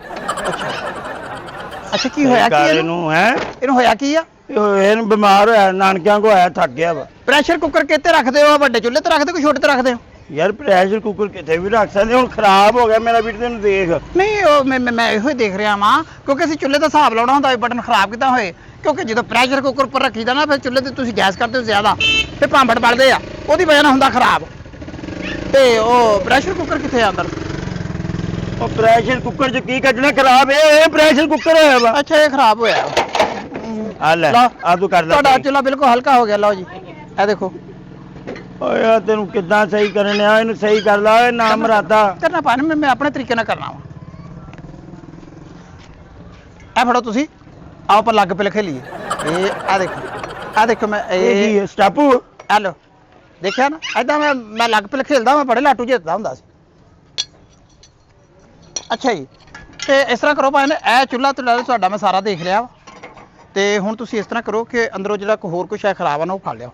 ਅੱਛਾ ਕੀ ਹੋਇਆ ਕੀ ਇਹਨੂੰ ਹੈ? ਇਹਨੂੰ ਹੋਇਆ ਕੀ ਆ? ਇਹਨੂੰ ਬਿਮਾਰ ਹੋਇਆ, ਨਾਨਕਿਆਂ ਕੋ ਆਇਆ, ਥੱਕ ਗਿਆ ਵਾ। ਪ੍ਰੈਸ਼ਰ ਕੁੱਕਰ ਕਿੱਥੇ ਰੱਖਦੇ ਹੋ? ਵੱਡੇ ਚੁੱਲ੍ਹੇ ਤੇ ਰੱਖਦੇ ਕੋਈ ਛੋਟੇ ਤੇ ਰੱਖਦੇ ਹੋ? ਯਾਰ ਪ੍ਰੈਸ਼ਰ ਕੁੱਕਰ ਕਿਤੇ ਵੀ ਰੱਖ ਸਕਦੇ, ਹੁਣ ਖਰਾਬ ਹੋ ਗਿਆ ਮੇਰਾ ਵੀਰ, ਤੈਨੂੰ ਦੇਖ। ਨਹੀਂ ਉਹ ਮੈਂ ਇਹੋ ਹੀ ਦੇਖ ਰਿਹਾ ਵਾਂ ਕਿਉਂਕਿ ਅਸੀਂ ਚੁੱਲ੍ਹੇ ਦਾ ਹਿਸਾਬ ਲਾਉਣਾ ਹੁੰਦਾ ਬਟਨ ਖਰਾਬ ਕਿੱਦਾਂ ਹੋਏ। ਕਿਉਂਕਿ ਜਦੋਂ ਪ੍ਰੈਸ਼ਰ ਕੁੱਕਰ ਉੱਪਰ ਰੱਖੀਦਾ ਨਾ ਫਿਰ ਚੁੱਲ੍ਹੇ ਤੇ ਤੁਸੀਂ ਗੈਸ ਕਰਦੇ ਹੋ ਜ਼ਿਆਦਾ ਤੇ ਭਾਂਬੜ ਬਲਦੇ ਆ, ਉਹਦੀ ਵਜ੍ਹਾ ਨਾਲ ਹੁੰਦਾ ਖਰਾਬ। ਤੇ ਉਹ ਪ੍ਰੈਸ਼ਰ ਕੁੱਕਰ ਕਿੱਥੇ ਆ ਅੰਦਰ? ਉਹ ਪ੍ਰੈਸ਼ਰ ਕੁੱਕਰ ਚ ਕੀ ਕੱਢਣਾ? ਖਰਾਬ ਇਹ ਪ੍ਰੈਸ਼ਰ ਕੁੱਕਰ ਹੋਇਆ ਵਾ। ਅੱਛਾ ਇਹ ਖਰਾਬ ਹੋਇਆ। ਆ ਲੈ ਲਓ, ਆ ਤੂੰ ਕਰ ਲੈ। ਤੁਹਾਡਾ ਚੁੱਲ੍ਹਾ ਬਿਲਕੁਲ ਹਲਕਾ ਹੋ ਗਿਆ। ਲਓ ਜੀ ਇਹ ਦੇਖੋ। ਓਏ ਯਾਰ ਤੈਨੂੰ ਕਿੱਦਾਂ ਸਹੀ ਕਰਨ ਆ? ਇਹਨੂੰ ਸਹੀ ਕਰ ਲਾ ਓਏ, ਨਾ ਮਰਾਦਾ। ਕਰਨਾ ਪਾਣਾ ਮੈਂ ਆਪਣੇ ਤਰੀਕੇ ਨਾਲ ਕਰਨਾ ਵਾ। ਇਹ ਫੜੋ ਤੁਸੀਂ, ਆਓ ਆਪਾਂ ਲੱਗ ਪੇ ਖੇਲੀਏ। ਇਹ ਆ ਦੇਖੋ ਮੈਂ ਇਹ ਕੀ ਸਟਾਪੂ? ਆ ਲਓ ਦੇਖਿਆ ਨਾ ਐਦਾਂ ਮੈਂ ਲੱਗ ਪੇ ਖੇਲਦਾ ਮੈਂ ਬੜੇ ਲਾਟੂ ਜਿੱਤਦਾ ਹੁੰਦਾ ਸੀ। ਅੱਛਾ ਜੀ ਤੇ ਇਸ ਤਰ੍ਹਾਂ ਕਰੋ ਭਾਈ ਨੇ ਇਹ ਚੁੱਲ੍ਹਾ ਤੁਹਾਡਾ ਮੈਂ ਸਾਰਾ ਦੇਖ ਲਿਆ ਵਾ ਤੇ ਹੁਣ ਤੁਸੀਂ ਇਸ ਤਰ੍ਹਾਂ ਕਰੋ ਕਿ ਅੰਦਰੋਂ ਜਿਹੜਾ ਕੋਈ ਹੋਰ ਕੁਛ ਹੈ ਖਰਾਬ ਆ ਨਾ ਉਹ ਫੜ ਲਿਆਓ।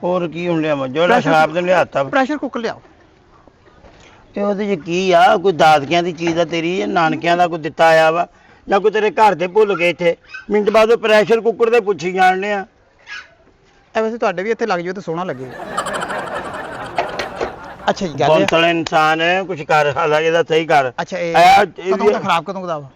ਹੋਰ ਕੀ ਹੁਣ ਲਿਆ ਜਿਹੜਾ ਖਰਾਬ ਤੇ ਲਿਆਤਾ। ਪ੍ਰੈਸ਼ਰ ਕੁੱਕਰ ਲਿਆਓ। ਤੇ ਉਹਦੇ ਚ ਕੀ ਆ? ਕੋਈ ਦਾਦਕਿਆਂ ਦੀ ਚੀਜ਼ ਆ ਤੇਰੀ, ਇਹ ਨਾਨਕਿਆਂ ਦਾ ਕੋਈ ਦਿੱਤਾ ਆਇਆ ਵਾ। ਜਾਂ ਕੋਈ ਤੇਰੇ ਘਰ ਦੇ ਭੁੱਲ ਗਏ ਇੱਥੇ ਮਿੰਟ ਬਾਅਦ ਉਹ ਪ੍ਰੈਸ਼ਰ ਕੁੱਕਰ ਦੇ ਪੁੱਛੀ ਜਾਣਦੇ ਆ। ਇਹ ਵੈਸੇ ਤੁਹਾਡੇ ਵੀ ਇੱਥੇ ਲੱਗ ਜਾਓ ਤੇ ਸੋਹਣਾ ਲੱਗੇ। ਅੱਛਾ ਜੀ ਗੱਲ ਬੌਂਤਲ ਇਨਸਾਨ ਹੈ, ਕੁਛ ਕਰ ਹਾਲਾ ਇਹਦਾ ਸਹੀ ਕਰ। ਅੱਛਾ ਇਹ ਇਹ ਕਦੋਂ ਦਾ ਖਰਾਬ ਕਦੋਂ ਦਾ ਵਾ?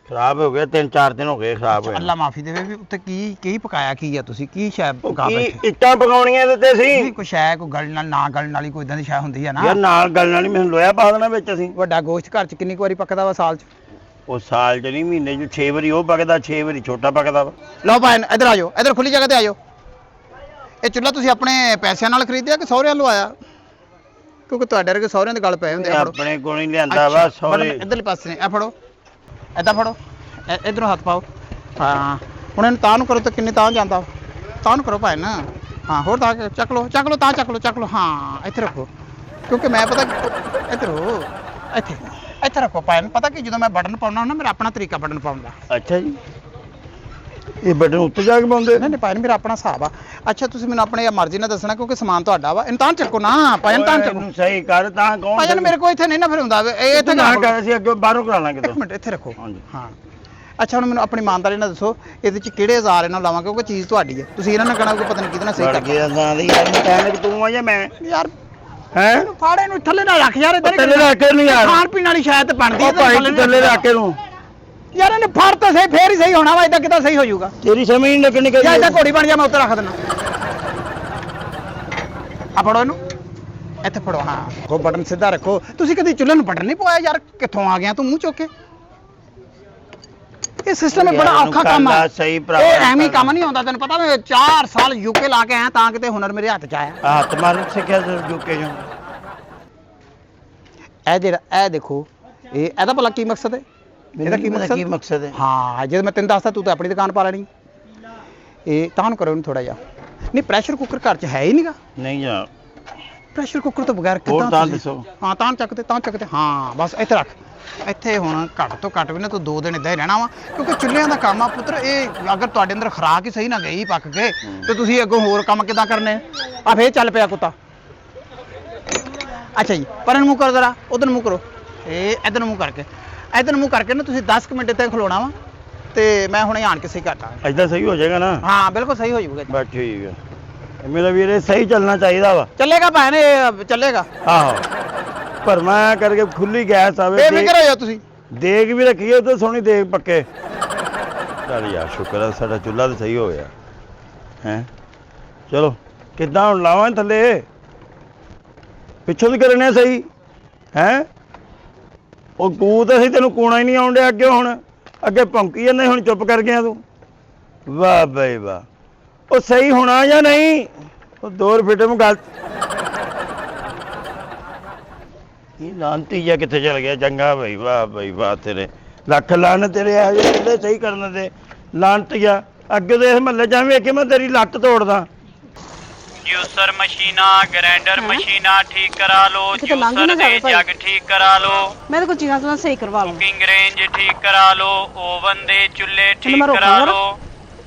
ਖਰਾਬ ਹੋ ਗਿਆ 3-4 ਦਿਨ ਹੋ ਗਏ ਖਰਾਬ ਹੋਇਆ। ਅੱਲਾ ਮਾਫੀ ਦੇਵੇ ਵੀ ਉੱਤੇ ਕੀ ਪਕਾਇਆ ਕੀ ਆ ਤੁਸੀਂ ਕੀ ਸ਼ੈ ਪਕਾ ਕੀ ਬੈਠੇ? ਇੱਟਾਂ ਪਕਾਉਣੀਆਂ ਇਹਦੇ ਤੇ ਨਹੀਂ ਸੀ ਕੋਈ ਸ਼ੈ ਕੋਈ ਗਲਣ ਨਾਲ ਨਾ ਗਲਣ ਵਾਲੀ ਕੋਈ ਇਦਾਂ ਦੀ ਸ਼ੈ ਹੁੰਦੀ ਆ ਨਾ। ਯਾਰ ਨਾਲ ਗੱਲ ਨਾਲ ਹੀ ਮੈਨੂੰ ਲੋਹਾ ਪਾ ਦੇਣਾ ਵਿੱਚ ਅਸੀਂ। ਵੱਡਾ ਗੋਸ਼ਤ ਘਰ ਚ ਕਿੰਨੀ ਕੁ ਵਾਰੀ ਪੱਕਦਾ ਵਾ ਸਾਲ ਚ? ਉਹ ਸਾਲ ਚ ਨਹੀਂ ਮਹੀਨੇ ਚ 6 ਵਾਰੀ ਉਹ ਪਕਦਾ 6 ਵਾਰੀ ਛੋਟਾ ਪਕਦਾ ਵਾ। ਲਓ ਭਾਈ ਇੱਧਰ ਆ ਜਾਓ, ਇੱਧਰ ਖੁੱਲੀ ਜਗ੍ਹਾ ਤੇ ਆ ਜਾਓ। ਇਹ ਚੁੱਲ੍ਹਾ ਤੁਸੀਂ ਆਪਣੇ ਪੈਸਿਆਂ ਨਾਲ ਖਰੀਦਿਆ ਕਿ ਸਹੁਰਿਆਂ ਵੱਲੋਂ ਆਇਆ? ਕਿਉਂਕਿ ਤੁਹਾਡੇ ਵਰਗੇ ਸਹੁਰਿਆਂ ਦੇ ਗੱਲ ਪਏ ਹੁੰਦੇ ਆ। ਆਪਣੇ ਕੋਲ ਹੀ ਲਿਆਂਦਾ ਵਾ ਸੌਰੇ। ਇੱਧਰਲੇ ਪਾਸੇ ਨੇ ਇਹ ਫੜੋ, ਏਦਾਂ ਫੜੋ, ਇਧਰੋਂ ਹੱਥ ਪਾਓ। ਹਾਂ ਹੁਣ ਇਹਨੂੰ ਤਾਂ ਨੂੰ ਕਰੋ ਤਾਂ ਕਿੰਨੇ ਤਾਂ ਜਾਂਦਾ ਤਾਂ ਨੂੰ ਕਰੋ ਭਾਈ ਨਾ। ਹਾਂ ਹੋਰ ਤਾਂ ਚੱਕ ਲਓ ਤਾਂ ਚੱਕ ਲਓ ਹਾਂ ਇੱਥੇ ਰੱਖੋ। ਕਿਉਂਕਿ ਮੈਂ ਪਤਾ ਇੱਧਰ ਹੋ ਇੱਥੇ ਰੱਖੋ ਭਾਈ ਨੂੰ। ਪਤਾ ਕਿ ਜਦੋਂ ਮੈਂ ਬਟਨ ਪਾਉਣਾ ਹੁੰਦਾ ਮੇਰਾ ਆਪਣਾ ਤਰੀਕਾ ਬਟਨ ਪਾਉਣ ਦਾ। ਅੱਛਾ ਜੀ, ਇਹ ਬਟਨ ਉੱਤੇ ਜਾ ਕੇ ਪਾਉਂਦੇ? ਨਹੀਂ ਭਾਈ ਮੇਰਾ ਆਪਣਾ ਹਿਸਾਬ ਆ। ਅੱਛਾ ਤੁਸੀਂ ਮੈਨੂੰ ਆਪਣੀ ਮਰਜ਼ੀ ਨਾਲ ਦੱਸਣਾ ਕਿਉਂਕਿ ਸਮਾਨ ਤੁਹਾਡਾ ਵਾ। ਇਨਤਾਨ ਚੱਕੋ ਨਾ ਭਾਈ, ਇਨਤਾਨ ਚੱਕੋ। ਇਹਨੂੰ ਸਹੀ ਕਰ ਤਾਂ ਕੌਣ ਭਾਈ ਮੇਰੇ ਕੋਲ ਇੱਥੇ ਨਹੀਂ ਨਾ ਫਿਰ ਹੁੰਦਾ ਇਹ ਇੱਥੇ ਨਾ ਕਰ, ਅਸੀਂ ਅੱਗੇ ਬਾਹਰੋਂ ਕਰਾ ਲਾਂਗੇ। ਇੱਕ ਮਿੰਟ ਇੱਥੇ ਰੱਖੋ। ਹਾਂਜੀ ਹਾਂ ਅੱਛਾ ਹੁਣ ਮੈਨੂੰ ਆਪਣੀ ਇਮਾਨਦਾਰੀ ਨਾਲ ਦੱਸੋ ਇਹਦੇ ਚ ਕਿਹੜੇ ਹਜ਼ਾਰ ਇਹਨਾਂ ਲਾਵਾਂ ਕਿਉਂਕਿ ਚੀਜ਼ ਤੁਹਾਡੀ ਹੈ। ਤੁਸੀਂ ਇਹਨਾਂ ਨਾਲ ਕਹਣਾ ਕਿ ਪਤਾ ਨਹੀਂ ਕਿਹਦੇ ਨਾਲ ਸਹੀ ਵੜ ਕਰ ਗਿਆ ਤਾਂ ਦੀ ਯਾਰ ਮਕੈਨਿਕ ਤੂੰ ਆ ਜਾਂ ਮੈਂ? ਯਾਰ ਹੈ ਇਹਨੂੰ ਫਾੜੇ ਨੂੰ ਥੱਲੇ ਨਾ ਰੱਖ ਯਾਰ ਇੱਧਰ ਥੱਲੇ ਰੱਖ ਕੇ ਨਹੀਂ ਯਾਰ। ਖਾਣ ਪੀਣ ਵਾਲੀ ਸ਼ਾਇਦ ਬਣਦੀ ਉਹ ਭਾਈ ਥੱਲੇ ਰੱਖ ਕੇ ਨੂੰ ਯਾਰ ਇਹਨੇ ਫੜ ਤਾਂ ਸਹੀ ਫੇਰ ਹੀ ਸਹੀ ਹੋਣਾ ਵਾ। ਇਦਾਂ ਕਿਦਾਂ ਸਹੀ ਹੋ ਜਾਊਗਾ? ਤੇਰੀ ਸਮਝ ਨਹੀਂ ਲੱਗਣੀ ਜਾਂ ਕਰੀ। ਇਦਾਂ ਘੋੜੀ ਬਣ ਜਾ ਮੈਂ ਉੱਤੇ ਰੱਖ ਦੇਣਾ। ਆ ਫੜੋ ਇਹਨੂੰ ਇੱਥੇ ਫੜੋ। ਹਾਂ ਉਹ ਬਟਨ ਸਿੱਧਾ ਰੱਖੋ। ਤੁਸੀਂ ਕਦੀ ਚੁੱਲ੍ਹੇ ਨੂੰ ਬਟਨ ਨਹੀਂ ਪਵਾਇਆ ਯਾਰ? ਕਿੱਥੋਂ ਆ ਗਿਆ ਤੂੰ ਮੂੰਹ ਚੁੱਕ ਕੇ? ਇਹ ਸਿਸਟਮ ਬੜਾ ਔਖਾ ਕੰਮ ਆ। ਸਹੀ ਇਹ ਐਵੇਂ ਹੀ ਕੰਮ ਨਹੀਂ ਆਉਂਦਾ। ਤੈਨੂੰ ਪਤਾ ਮੈਂ 4 ਸਾਲ ਯੂਕੇ ਲਾ ਕੇ ਆਇਆ ਤਾਂ ਕਿਤੇ ਹੁਨਰ ਮੇਰੇ ਹੱਥ 'ਚ ਆਇਆ। ਹੱਥ ਮਾਰਨ ਸਿੱਖਿਆ ਜੁਕੇ ਜੋ। ਇਹ ਜਿਹੜਾ ਇਹ ਦੇਖੋ ਇਹਦਾ ਭਲਾ ਕੀ ਮਕਸਦ ਹੈ? ਇਹਦਾ ਕੀ ਮਕਸਦ ਹੈ? ਹਾਂ ਜਦੋਂ ਮੈਂ ਤੈਨੂੰ ਦੱਸਦਾ ਤੂੰ ਤਾਂ ਆਪਣੀ ਦੁਕਾਨ ਪਾ ਲੈਣੀ। ਇਹ ਤਾਂ ਕਰੋ ਇਹਨੂੰ ਥੋੜਾ ਜਿਹਾ। ਨਹੀਂ ਪ੍ਰੈਸ਼ਰ ਕੁੱਕਰ ਘਰ 'ਚ ਹੈ ਹੀ ਨਹੀਂਗਾ। ਨਹੀਂ ਜਾ ਪ੍ਰੈਸ਼ਰ ਕੁੱਕਰ ਤੋਂ ਬਗੈਰ ਹੋਰ ਕਿੱਦਾਂ ਤਾਂ ਤੁਸੀਂ- ਦੱਸੋ। ਹਾਂ ਤਾਂ ਚੱਕਦੇ ਹਾਂ ਬਸ ਇੱਥੇ ਰੱਖ। ਇੱਥੇ ਹੁਣ ਘੱਟ ਤੋਂ ਘੱਟ ਵੀ ਨਾ ਤੂੰ 2 ਦਿਨ ਇਦਾਂ ਹੀ ਰਹਿਣਾ ਵਾ ਕਿਉਂਕਿ ਚੁੱਲ੍ਹਿਆਂ ਦਾ ਕੰਮ ਆ ਪੁੱਤਰ। ਇਹ ਅਗਰ ਤੁਹਾਡੇ ਅੰਦਰ ਖੁਰਾਕ ਹੀ ਸਹੀ ਨਾ ਗਈ ਪੱਕ ਕੇ ਤੇ ਤੁਸੀਂ ਅੱਗੋਂ ਹੋਰ ਕੰਮ ਕਿੱਦਾਂ ਕਰਨੇ ਆ? ਫੇਰ ਚੱਲ ਪਿਆ ਕੁੱਤਾ। ਅੱਛਾ ਜੀ ਪਰ ਇਹਨੂੰ ਮੂੰਹ ਕਰ ਜ਼ਰਾ, ਉਧਰ ਨੂੰ ਮੂੰਹ ਕਰੋ। ਇਹ ਇੱਧਰ ਨੂੰ ਮੂੰਹ ਕਰਕੇ ਨਾ ਤੁਸੀਂ 10 ਮਿੰਟ ਇੱਥੇ ਖਲੋਣਾ ਵਾ ਤੇ ਮੈਂ ਹੁਣੇ ਆਣ ਕੇ ਸਹੀ ਕਰਦਾ। ਐਦਾਂ ਸਹੀ ਹੋ ਜਾਏਗਾ ਨਾ? ਹਾਂ ਬਿਲਕੁਲ ਸਹੀ ਹੋ ਜਾਊਗਾ। ਬਸ ਠੀਕ ਹੈ। ਮੇਰਾ ਵੀਰ ਇਹ ਸਹੀ ਚੱਲਣਾ ਚਾਹੀਦਾ ਵਾ। ਚੱਲੇਗਾ ਭੈਣ ਇਹ ਚੱਲੇਗਾ। ਆਹੋ ਭਰਮਾ ਕਰਕੇ ਖੁੱਲੀ ਗੈਸ ਆਵੇ। ਬੇਫਿਕਰ ਹੋ ਜਾਓ ਤੁਸੀਂ। ਦੇਗ ਵੀ ਰੱਖੀਏ ਤੇ ਸੋਹਣੀ ਦੇਗ ਪੱਕੇ। ਚੱਲ ਯਾਰ ਸ਼ੁਕਰ ਹੈ ਸਾਡਾ ਚੁੱਲ੍ਹਾ ਤਾਂ ਸਹੀ ਹੋ ਗਿਆ ਹੈ। ਚਲੋ ਕਿੱਦਾਂ ਹੁਣ ਲਾਵਾਂ ਥੱਲੇ? ਪਿੱਛੋਂ ਦੀ ਕਰਨੇ ਸਹੀ ਹੈ। ਉਹ ਕੂ ਤਾਂ ਅਸੀਂ ਤੈਨੂੰ ਕੂਣਾ ਹੀ ਨਹੀਂ ਆਉਣ ਡਿਆ ਅੱਗੇ। ਹੁਣ ਅੱਗੇ ਭੌਂਕੀ ਜਾਂਦਾ ਹੁਣ ਚੁੱਪ ਕਰ ਗਿਆ ਤੂੰ। ਵਾਹ ਬਈ ਵਾਹ। ਉਹ ਸਹੀ ਹੋਣਾ ਜਾਂ ਨਹੀਂ? ਉਹ 2 ਰੁਪਏ ਨੂੰ ਗੱਲ ਇਹ ਲਾਂਤੀ ਜਾਂ ਕਿੱਥੇ ਚਲ ਗਿਆ? ਚੰਗਾ ਬਈ ਵਾਹ ਬਈ ਵਾਹ। ਤੇਰੇ ਲੱਖ ਲਾਣ ਤੇਰੇ ਇਹੋ ਜਿਹੇ ਚੁੱਲ੍ਹੇ ਸਹੀ ਕਰਨ ਦੇ ਲਾਂਤੀਆ। ਅੱਗੇ ਦੇ ਇਸ ਮਹੱਲੇ ਚ ਵੇਖ ਕੇ ਮੈਂ ਤੇਰੀ ਲੱਤ ਤੋੜਦਾ। ਜੂਸਰ ਮਸ਼ੀਨਾਂ ਗ੍ਰਾਈਂਡਰ ਮਸ਼ੀਨਾਂ ਠੀਕ ਕਰਾ ਲਓ। ਜੂਸਰ ਦੇ ਜੱਗ ਠੀਕ ਕਰਾ ਲਓ। ਮੈਂ ਤਾਂ ਕੁਝ ਚੀਜ਼ਾਂ ਤੋਂ ਸਹੀ ਕਰਵਾ ਲਵਾਂ। ਕੁਕਿੰਗ ਰੇਂਜ ਠੀਕ ਕਰਾ ਲਓ। ਓਵਨ ਦੇ ਚੁੱਲ੍ਹੇ ਠੀਕ ਮੈਂ ਰੋਕਾਂ ਕਰਾ ਜ਼ਰਾ। ਲਓ।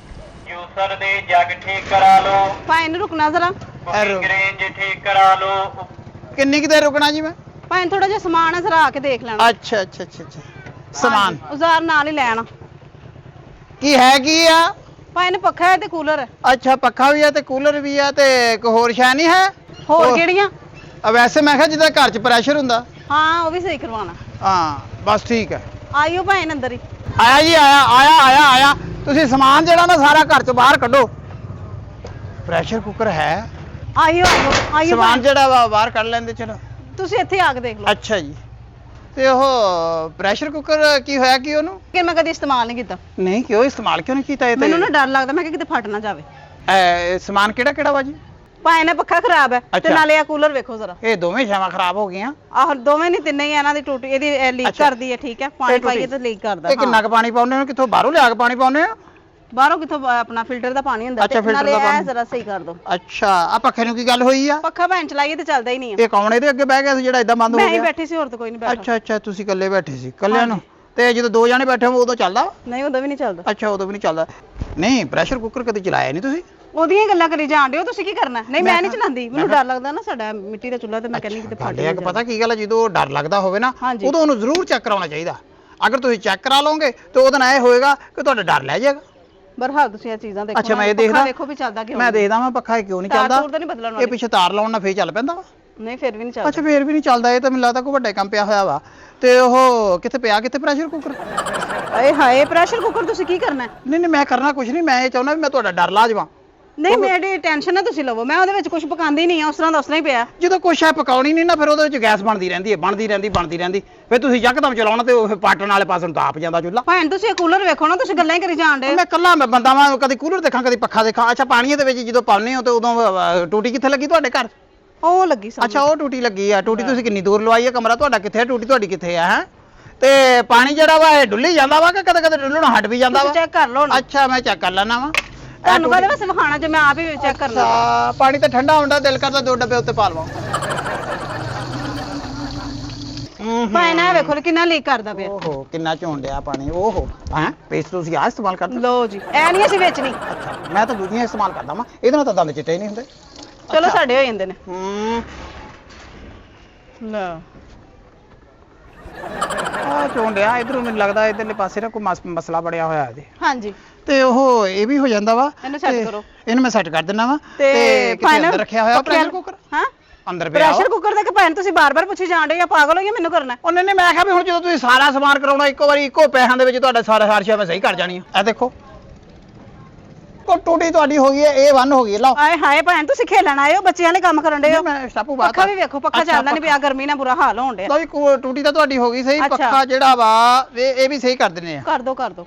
ਜੂਸਰ ਦੇ ਜੱਗ ਠੀਕ ਕਰਾ ਲਓ। ਭਾਈ ਨੂੰ ਰੁਕਣਾ ਜ਼ਰਾ। ਕੁਕਿੰਗ ਰੇਂਜ ਠੀਕ ਕਰਾ ਲਓ। ਕਿੰਨੀ ਕੁ ਦੇਰ ਰੁਕਣਾ ਜੀ ਮੈਂ? ਭਾਈ ਥੋੜਾ ਜਿਹਾ ਸਮਾਨ ਹੈ ਜ਼ਰਾ ਆ ਕੇ ਦੇਖ ਲੈਣਾ। ਅੱਛਾ ਸਮਾਨ ਉਜ਼ਾਰ ਨਾਲ ਹੀ ਲੈਣਾ। ਕੀ ਹੈ ਕੀ ਆ? ਭਾਈ ਨੇ ਪੱਖਾ ਹੈ ਤੇ ਕੂਲਰ ਹੈ। ਅੱਛਾ ਪੱਖਾ ਵੀ ਆ ਤੇ ਕੂਲਰ ਵੀ ਆ ਤੇ ਕੋਈ ਹੋਰ ਸ਼ੈ ਨਹੀਂ ਹੈ? ਹੋਰ ਕਿਹੜੀਆਂ? ਵੈਸੇ ਮੈਂ ਕਿਹਾ ਜਿੱਦਾਂ ਘਰ 'ਚ ਪ੍ਰੈਸ਼ਰ ਹੁੰਦਾ। ਹਾਂ ਉਹ ਵੀ ਸਹੀ ਕਰਵਾਉਣਾ। ਹਾਂ ਬਸ ਠੀਕ ਹੈ। ਆਇਓ ਭਾਈ ਅੰਦਰ ਹੀ। ਆਇਆ ਜੀ ਆਇਆ। ਤੁਸੀਂ ਸਮਾਨ ਜਿਹੜਾ ਨਾ ਸਾਰਾ ਘਰ 'ਚੋਂ ਬਾਹਰ ਕੱਢੋ। ਪ੍ਰੈਸ਼ਰ ਕੁੱਕਰ ਹੈ। ਆਇਓ ਸਮਾਨ ਭਾਈ। ਜਿਹੜਾ ਵਾ ਬਾਹਰ ਕੱਢ ਲੈਂਦੇ ਚਲੋ। ਤੁਸੀਂ ਇੱਥੇ ਆ ਕੇ ਦੇਖ ਲਓ। ਅੱਛਾ ਜੀ ਤੇ ਉਹ ਪ੍ਰੈਸ਼ਰ ਕੁੱਕਰ ਕੀ ਹੋਇਆ ਕੀ ਉਹਨੂੰ? ਕਿ ਮੈਂ ਕਦੇ ਇਸਤੇਮਾਲ ਨਹੀਂ ਕੀਤਾ। ਨਹੀਂ ਕਿਉਂ ਇਸਤੇਮਾਲ ਕਿਉਂ ਨਹੀਂ ਕੀਤਾ? ਇਹ ਮੈਨੂੰ ਨਾ ਡਰ ਲੱਗਦਾ ਮੈਂ ਕਿ ਕਿਤੇ ਫਟ ਨਾ ਜਾਵੇ। ਇਹ ਸਮਾਨ ਕਿਹੜਾ ਵਾ ਜੀ? ਭਾਈ ਨੇ ਪੱਖਾ ਖਰਾਬ ਹੈ ਤੇ ਅੱਛਾ। ਨਾਲੇ ਆ ਕੂਲਰ ਵੇਖੋ ਜ਼ਰਾ। ਇਹ ਦੋਵੇਂ ਸ਼ੈਵਾਂ ਖਰਾਬ ਹੋ ਗਈਆਂ। ਆਹ ਦੋਵੇਂ ਨਹੀਂ ਤਿੰਨੇ ਹੀ ਇਹਨਾਂ ਦੀ ਟੂਟੀ ਇਹਦੀ ਲੀਕ ਅੱਛਾ। ਕਰਦੀ ਹੈ। ਠੀਕ ਹੈ ਪਾਣੀ ਪਾਈਏ ਤਾਂ ਲੀਕ ਕਰਦਾ। ਇਹ ਕਿੰਨਾ ਕੁ ਪਾਣੀ ਪਾਉਂਦੇ ਹੋ? ਕਿੱਥੋਂ ਬਾਹਰੋਂ ਲਿਆ ਕੇ ਪਾਣੀ ਪਾਉਂਦੇ ਹੋ? ਬਾਹਰੋਂ ਕਿੱਥੋਂ ਆਪਣਾ ਫਿਲਟਰ ਦਾ ਪਾਣੀ ਹੁੰਦਾ ਅੱਛਾ, ਤੇ ਫਿਲਟਰ ਨਾਲੇ ਦਾ ਇਹ ਪਾਣੀ। ਜ਼ਰਾ ਸਹੀ ਕਰ ਦੋ। ਅੱਛਾ ਆ ਪੱਖੇ ਨੂੰ ਕੀ ਗੱਲ ਹੋਈ ਆ? ਪੱਖਾ ਭੈਣ ਚਲਾਈਏ ਤੇ ਚੱਲਦਾ ਹੀ ਨਹੀਂ ਹੈ। ਇਹ ਕੌਣ ਇਹਦੇ ਅੱਗੇ ਬਹਿ ਗਿਆ ਸੀ ਜਿਹੜਾ ਇਦਾਂ ਬੰਦ ਹੋ ਮੈਂ ਹੀ ਗਿਆ? ਬੈਠੀ ਸੀ ਹੋਰ ਤਾਂ ਕੋਈ ਨਹੀਂ ਬੈਠਾ। ਅੱਛਾ ਤੁਸੀਂ ਇਕੱਲੇ ਬੈਠੇ ਸੀ ਇਕੱਲਿਆਂ ਨੂੰ? ਤੇ ਜਦੋਂ 2 ਜਾਣੇ ਬੈਠੇ ਹੋ ਉਦੋਂ ਚੱਲਦਾ? ਨਹੀਂ ਉਦੋਂ ਵੀ ਨਹੀਂ ਚੱਲਦਾ। ਅੱਛਾ ਉਦੋਂ ਵੀ ਨਹੀਂ ਚੱਲਦਾ। ਨਹੀਂ ਪ੍ਰੈਸ਼ਰ ਕੁੱਕਰ ਕਦੇ ਚਲਾਇਆ ਨਹੀਂ ਤੁਸੀਂ? ਉਹਦੀਆਂ ਗੱਲਾਂ ਕਰੀ ਜਾਣ ਦਿਓ। ਤੁਸੀਂ ਕੀ ਕਰਨਾ? ਨਹੀਂ ਮੈਂ ਨਹੀਂ ਚਲਾਉਂਦੀ। ਮੈਨੂੰ ਡਰ ਲੱਗਦਾ ਨਾ ਸਾਡਾ ਮਿੱਟੀ ਦਾ ਚੁੱਲ੍ਹਾ ਤੇ ਮੈਂ ਕਹਿੰਦੀ ਕਿਤੇ ਫਟ ਤੁਹਾਡੇ ਅੱਗੇ ਪਤਾ ਕੀ ਗੱਲ ਆ ਜਦੋਂ ਡਰ ਲੱਗਦਾ ਹੋਵੇ ਨਾ ਹਾਂਜੀ। ਉਦੋਂ ਉਹਨੂੰ ਜ਼ਰੂਰ ਚੈੱਕ ਕਰਾਉਣਾ ਚਾਹੀਦਾ। ਅਗਰ ਤੁਸੀਂ ਚੈੱਕ ਕਰਾ ਲਓਗੇ ਤੇ ਉਹਦੇ ਨਾਲ ਇਹ ਹੋਏਗਾ ਕਿ ਤੁਹਾਡਾ ਡਰ ਲੈ ਜਾਏਗਾ। ਬਰਹਾਲ ਤੁਸੀਂ ਇਹ ਚੀਜ਼ਾਂ ਦੇਖੋ ਅੱਛਾ ਨਾ, ਮੈਂ ਇਹ ਪੱਖਾ ਦੇਖਦਾ, ਦੇਖੋ ਵੀ ਚੱਲਦਾ ਕਿਉਂ ਮੈਂ ਦੇਖਦਾ ਮੈਂ ਪੱਖਾ ਇਹ ਕਿਉਂ ਨਹੀਂ ਤਾਰ ਚੱਲਦਾ। ਤੂਰ ਤਾਂ ਨਹੀਂ ਬਦਲਣ ਇਹ ਵਾਲੀ? ਪਿੱਛੇ ਤਾਰ ਲਾਉਣ ਨਾਲ ਫੇਰ ਚੱਲ ਪੈਂਦਾ ਵਾ। ਨਹੀਂ ਫਿਰ ਵੀ ਨਹੀਂ ਚੱਲਦਾ। ਅੱਛਾ ਫੇਰ ਵੀ ਨਹੀਂ ਚੱਲਦਾ, ਇਹ ਤਾਂ ਮੈਨੂੰ ਲੱਗਦਾ ਕੋਈ ਵੱਡਾ ਕੰਮ ਪਿਆ ਹੋਇਆ ਵਾ। ਤੇ ਉਹ ਕਿੱਥੇ ਪਿਆ, ਕਿੱਥੇ ਪ੍ਰੈਸ਼ਰ ਕੁੱਕਰ? ਏ ਹਾਏ ਪ੍ਰੈਸ਼ਰ ਕੁੱਕਰ ਤੁਸੀਂ ਕੀ ਕਰਨਾ ਹੈ? ਨਹੀਂ ਨਹੀਂ ਮੈਂ ਕਰਨਾ ਕੁਝ ਨਹੀਂ, ਮੈਂ ਇਹ ਚਾਹੁੰਦਾ ਵੀ ਮੈਂ ਤੁਹਾਡਾ ਡਰ ਲਾ ਜਾਵਾਂ। ਨਹੀਂ ਮੇਰੀ ਟੈਨਸ਼ਨ ਨਾ ਤੁਸੀਂ ਲਵੋ, ਮੈਂ ਉਹਦੇ ਵਿੱਚ ਕੁਝ ਪਕਾਉਂਦੀ ਨਹੀਂ ਆ, ਉਸ ਤਰ੍ਹਾਂ ਦਾ ਉਸ ਤਰ੍ਹਾਂ ਹੀ ਪਿਆ। ਜਦੋਂ ਕੁਛ ਹੈ ਪਕਾਉਣੀ ਨਹੀਂ ਨਾ ਫਿਰ ਉਹਦੇ ਵਿੱਚ ਗੈਸ ਬਣਦੀ ਰਹਿੰਦੀ ਹੈ, ਬਣਦੀ ਰਹਿੰਦੀ। ਫਿਰ ਤੁਸੀਂ ਯਕਦਮ ਚਲਾਉਣਾ ਤੇ ਉਹ ਫਿਰ ਪਾਟਣ ਵਾਲੇ ਪਾਸੇ ਨੂੰ ਤਾਪ ਜਾਂਦਾ ਚੁੱਲ੍ਹਾ। ਭੈਣ ਤੁਸੀਂ ਇਹ ਕੂਲਰ ਵੇਖੋ ਨਾ, ਤੁਸੀਂ ਗੱਲਾਂ ਹੀ ਕਰੀ ਜਾਣ ਡੇ। ਮੈਂ ਕੱਲਾ ਮੈਂ ਬੰਦਾ ਵਾਂ, ਕਦੀ ਕੂਲਰ ਦੇਖਾਂ ਕਦੀ ਪੱਖਾ ਦੇਖਾਂ। ਅੱਛਾ ਪਾਣੀ ਦੇ ਵਿੱਚ ਜਦੋਂ ਪਾਉਂਦੇ ਹੋ ਤੇ ਉਦੋਂ ਟੂਟੀ ਕਿੱਥੇ ਲੱਗੀ ਤੁਹਾਡੇ ਘਰ? ਉਹ ਲੱਗੀ ਸਾਹਮਣੇ। ਅੱਛਾ ਉਹ ਟੂਟੀ ਲੱਗੀ ਆ। ਟੂਟੀ ਤੁਸੀਂ ਕਿੰਨੀ ਦੂਰ ਲਵਾਈ ਹੈ? ਕਮਰਾ ਤੁਹਾਡਾ ਕਿੱਥੇ ਹੈ? ਟੂਟੀ ਤੁਹਾਡੀ ਕਿੱਥੇ ਆ? ਹੈ ਤੇ ਪਾਣੀ ਜਿਹੜਾ ਵਾ ਇਹ ਡੁੱਲੀ ਜਾਂਦਾ ਵਾ ਕਿ ਕਦੇ ਕਦੇ ਡੁੱਲਣੋਂ ਹਟ ਵੀ ਜਾਂਦਾ ਵਾ? ਤੁਸੀਂ ਚੈੱਕ ਕਰ ਲਓ ਨਾ। ਅੱਛਾ ਮੈਂ ਚੈੱਕ ਕਰ ਲੈਣਾ ਵਾ। ਤੁਹਾਨੂੰ ਕਹਦੇ ਵਸੇ ਵਿਖਾਣਾ ਜੇ ਮੈਂ ਆਪ ਹੀ ਚੈੱਕ ਕਰਨਾ। ਅੱਛਾ ਪਾਣੀ ਤਾਂ ਠੰਡਾ ਹੁੰਦਾ, ਦਿਲ ਕਰਦਾ 2 ਡੱਬੇ ਉੱਤੇ ਪਾ ਲਵਾਂ। ਭੈਣ ਇਹ ਵੇਖੋ ਕਿੰਨਾ ਲੀਕ ਕਰਦਾ ਪਿਆ। ਓਹੋ ਕਿੰਨਾ ਝੋਣ ਡਿਆ ਪਾਣੀ। ਓਹੋ ਹੈ ਪੇਸਟ ਤੁਸੀਂ ਆ ਇਸਤੇਮਾਲ ਕਰਦੇ? ਲਓ ਜੀ ਐ ਨਹੀਂ ਅਸੀਂ ਵੇਚਣੀ। ਅੱਛਾ ਮੈਂ ਤਾਂ ਦੂਜੀਆਂ ਇਸਤੇਮਾਲ ਕਰਦਾ ਵਾਂ, ਇਹਦੇ ਨਾਲ ਤਾਂ ਦੰਦ ਚਿੱਟੇ ਨਹੀਂ ਹੁੰਦੇ। ਚਲੋ ਸਾਡੇ ਹੋ ਜਾਂਦੇ ਨੇ। ਲੈ ਆ ਝੋਣ ਡਿਆ ਇਧਰੋਂ, ਮੈਨੂੰ ਲੱਗਦਾ ਇਧਰਲੇ ਪਾਸੇ ਨਾ ਕੋਈ ਮਸਲਾ ਬੜਿਆ ਹੋਇਆ ਇਹਦੇ। ਹਾਂਜੀ ਤੇ ਉਹ ਇਹ ਵੀ ਹੋ ਜਾਂਦਾ ਵਾ। ਇਹਨੂੰ set ਤੇ ਕਰੋ। ਇਹਨੂੰ ਮੈਂ ਸੈੱਟ ਕਰ ਦਿੰਦਾ ਵਾ। ਤੇ ਕਿਤੇ ਅੰਦਰ ਰੱਖਿਆ ਹੋਇਆ ਪ੍ਰੈਸ਼ਰ ਕੁੱਕਰ? ਹਾਂ ਅੰਦਰ ਪਿਆ ਪ੍ਰੈਸ਼ਰ ਕੁੱਕਰ ਦੇ ਕਿ ਭੈਣ ਤੁਸੀਂ ਬਾਰ-ਬਾਰ ਪੁੱਛੀ ਜਾਣ ਡੇ ਜਾਂ ਪਾਗਲ ਹੋ ਜਾਂ ਮੈਨੂੰ ਕਰਨਾ? ਉਹਨੇ ਨੇ ਮੈਂ ਕਿਹਾ ਵੀ ਹੁਣ ਜਦੋਂ ਤੁਸੀਂ ਸਾਰਾ ਸਮਾਨ ਕਰਾਉਣਾ ਇੱਕੋ ਵਾਰੀ ਇੱਕੋ ਪੈਸਿਆਂ ਦੇ ਵਿੱਚ ਤੁਹਾਡਾ ਸਾਰਾ ਸ਼ਿਆ ਮੈਂ ਸਹੀ ਕਰ ਜਾਣੀ ਆ। ਇਹ ਦੇਖੋ ਕੋ ਟੂਟੀ ਤੁਹਾਡੀ ਹੋ ਗਈ ਹੈ, A1 ਹੋ ਗਈ ਹੈ। ਲਓ ਆਏ ਹਾਏ ਭੈਣ ਤੁਸੀਂ ਖੇਲਣ ਆਏ ਹੋ, ਬੱਚਿਆਂ ਵਾਲੇ ਕੰਮ ਕਰਨ ਡੇ ਹੋ। ਮੈਂ ਸਟਾਪੂ ਬਾਤ ਪੱਖਾ ਵੀ ਵੇਖੋ, ਪੱਖਾ ਚੱਲਦਾ ਨਹੀਂ ਪਿਆ, ਗਰਮੀ ਨਾਲ ਬੁਰਾ ਹਾਲ ਹੋਣ ਡਿਆ। ਲਓ ਜੀ ਟੂਟੀ ਤਾਂ ਤੁਹਾਡੀ ਹੋ ਗਈ ਸਹੀ। ਅੱਛਾ। ਪੱਖਾ ਜਿਹੜਾ ਵਾ ਇਹ ਵੀ ਸਹੀ ਕਰ ਦਿੰਨੇ ਆ। ਕਰ ਦੋ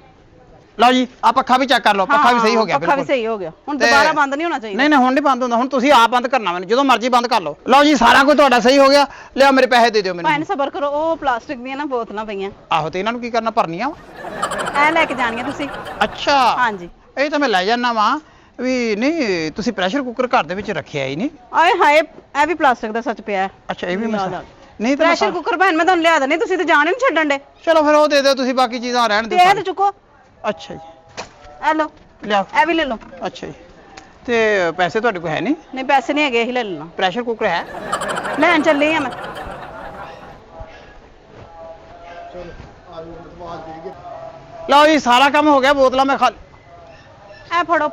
ਲਓ ਜੀ ਆ ਪੱਖਾ ਵੀ ਚੈੱਕ ਕਰ ਲਓ, ਪੱਖਾ ਵੀ ਸਹੀ ਹੋ ਗਿਆ ਪੱਖਾ ਵੀ ਬਿਲਕੁਲ। ਸਹੀ ਹੋ ਗਿਆ, ਹੁਣ ਤੇ- ਦੁਬਾਰਾ ਬੰਦ ਨਹੀਂ ਹੋਣਾ ਚਾਹੀਦਾ। ਨਹੀਂ ਹੁਣ ਨਹੀਂ ਬੰਦ ਹੁੰਦਾ, ਹੁਣ ਤੁਸੀਂ ਆਪ ਬੰਦ ਕਰਨਾ ਮੈਨੂੰ, ਜਦੋਂ ਮਰਜ਼ੀ ਬੰਦ ਕਰ ਲਓ। ਲਓ ਜੀ ਸਾਰਾ ਕੁਝ ਤੁਹਾਡਾ ਸਹੀ ਹੋ ਗਿਆ, ਲਿਆ ਮੇਰੇ ਪੈਸੇ ਦੇ ਦਿਓ ਭੈਣ ਮੈਨੂੰ। ਸਬਰ ਕਰੋ, ਉਹ ਪਲਾਸਟਿਕ ਦੀਆਂ ਨਾ ਬੋਤਲਾਂ ਪਈਆਂ, ਆਹੋ ਤੇ ਇਹਨਾਂ ਨੂੰ ਕੀ ਕਰਨਾ, ਭਰਨੀਆਂ ਵਾ? ਐ ਲੈ ਕੇ ਜਾਣੀਆਂ ਤੁਸੀਂ। ਅੱਛਾ ਹਾਂਜੀ ਇਹ ਤਾਂ ਮੈਂ ਲੈ ਜਾਣਾ ਵਾ ਵੀ। ਨਹੀਂ ਤੁਸੀਂ ਪ੍ਰੈਸ਼ਰ ਕੁੱਕਰ ਘਰ ਦੇ ਵਿੱਚ ਰੱਖਿਆ ਹੀ ਨਹੀਂ। ਆਏ ਹਾਏ ਇਹ ਵੀ ਪਲਾਸਟਿਕ ਦਾ ਸੱਚ ਪਿਆ। ਅੱਛਾ ਇਹ ਵੀ ਯਾਦ ਮਸਲਾ ਆ। ਨਹੀਂ ਤਾਂ ਪ੍ਰੈਸ਼ਰ ਕੁੱਕਰ ਭੈਣ ਮੈਂ ਤੁਹਾਨੂੰ ਲਿਆ ਦੇਣੀ, ਤੁਸੀਂ ਤੇ ਜਾਣ ਹੀ ਨਹੀਂ ਛੱਡਣ ਡੇ। ਚਲੋ ਫਿਰ ਉਹ ਦੇ ਦਿਓ ਤੁਸੀਂ, ਬਾਕੀ ਚੀਜ਼ਾਂ ਰਹਿਣ ਤੇ ਦਿਓ ਇਹ ਤੇ ਚੁੱਕੋ, ਅੱਛਾ ਜੀ ਇਹ ਲਓ, ਲਿਆਓ। ਇਹ ਵੀ ਲੈ ਲਓ। ਅੱਛਾ ਜੀ ਤੇ ਪੈਸੇ ਤੁਹਾਡੇ ਕੋਲ ਹੈ ਨਹੀਂ? ਨਹੀਂ ਪੈਸੇ ਨਹੀਂ ਹੈਗੇ, ਇਹੀ ਲੈ ਲੈਣਾ। ਪ੍ਰੈਸ਼ਰ ਕੁੱਕਰ ਹੈ? ਲੈਣ ਚੱਲੀ ਆ ਮੈਂ। ਲਓ ਜੀ ਸਾਰਾ ਕੰਮ ਹੋ ਗਿਆ, ਬੋਤਲਾਂ ਮੈਂ ਇਹ ਫੜੋ।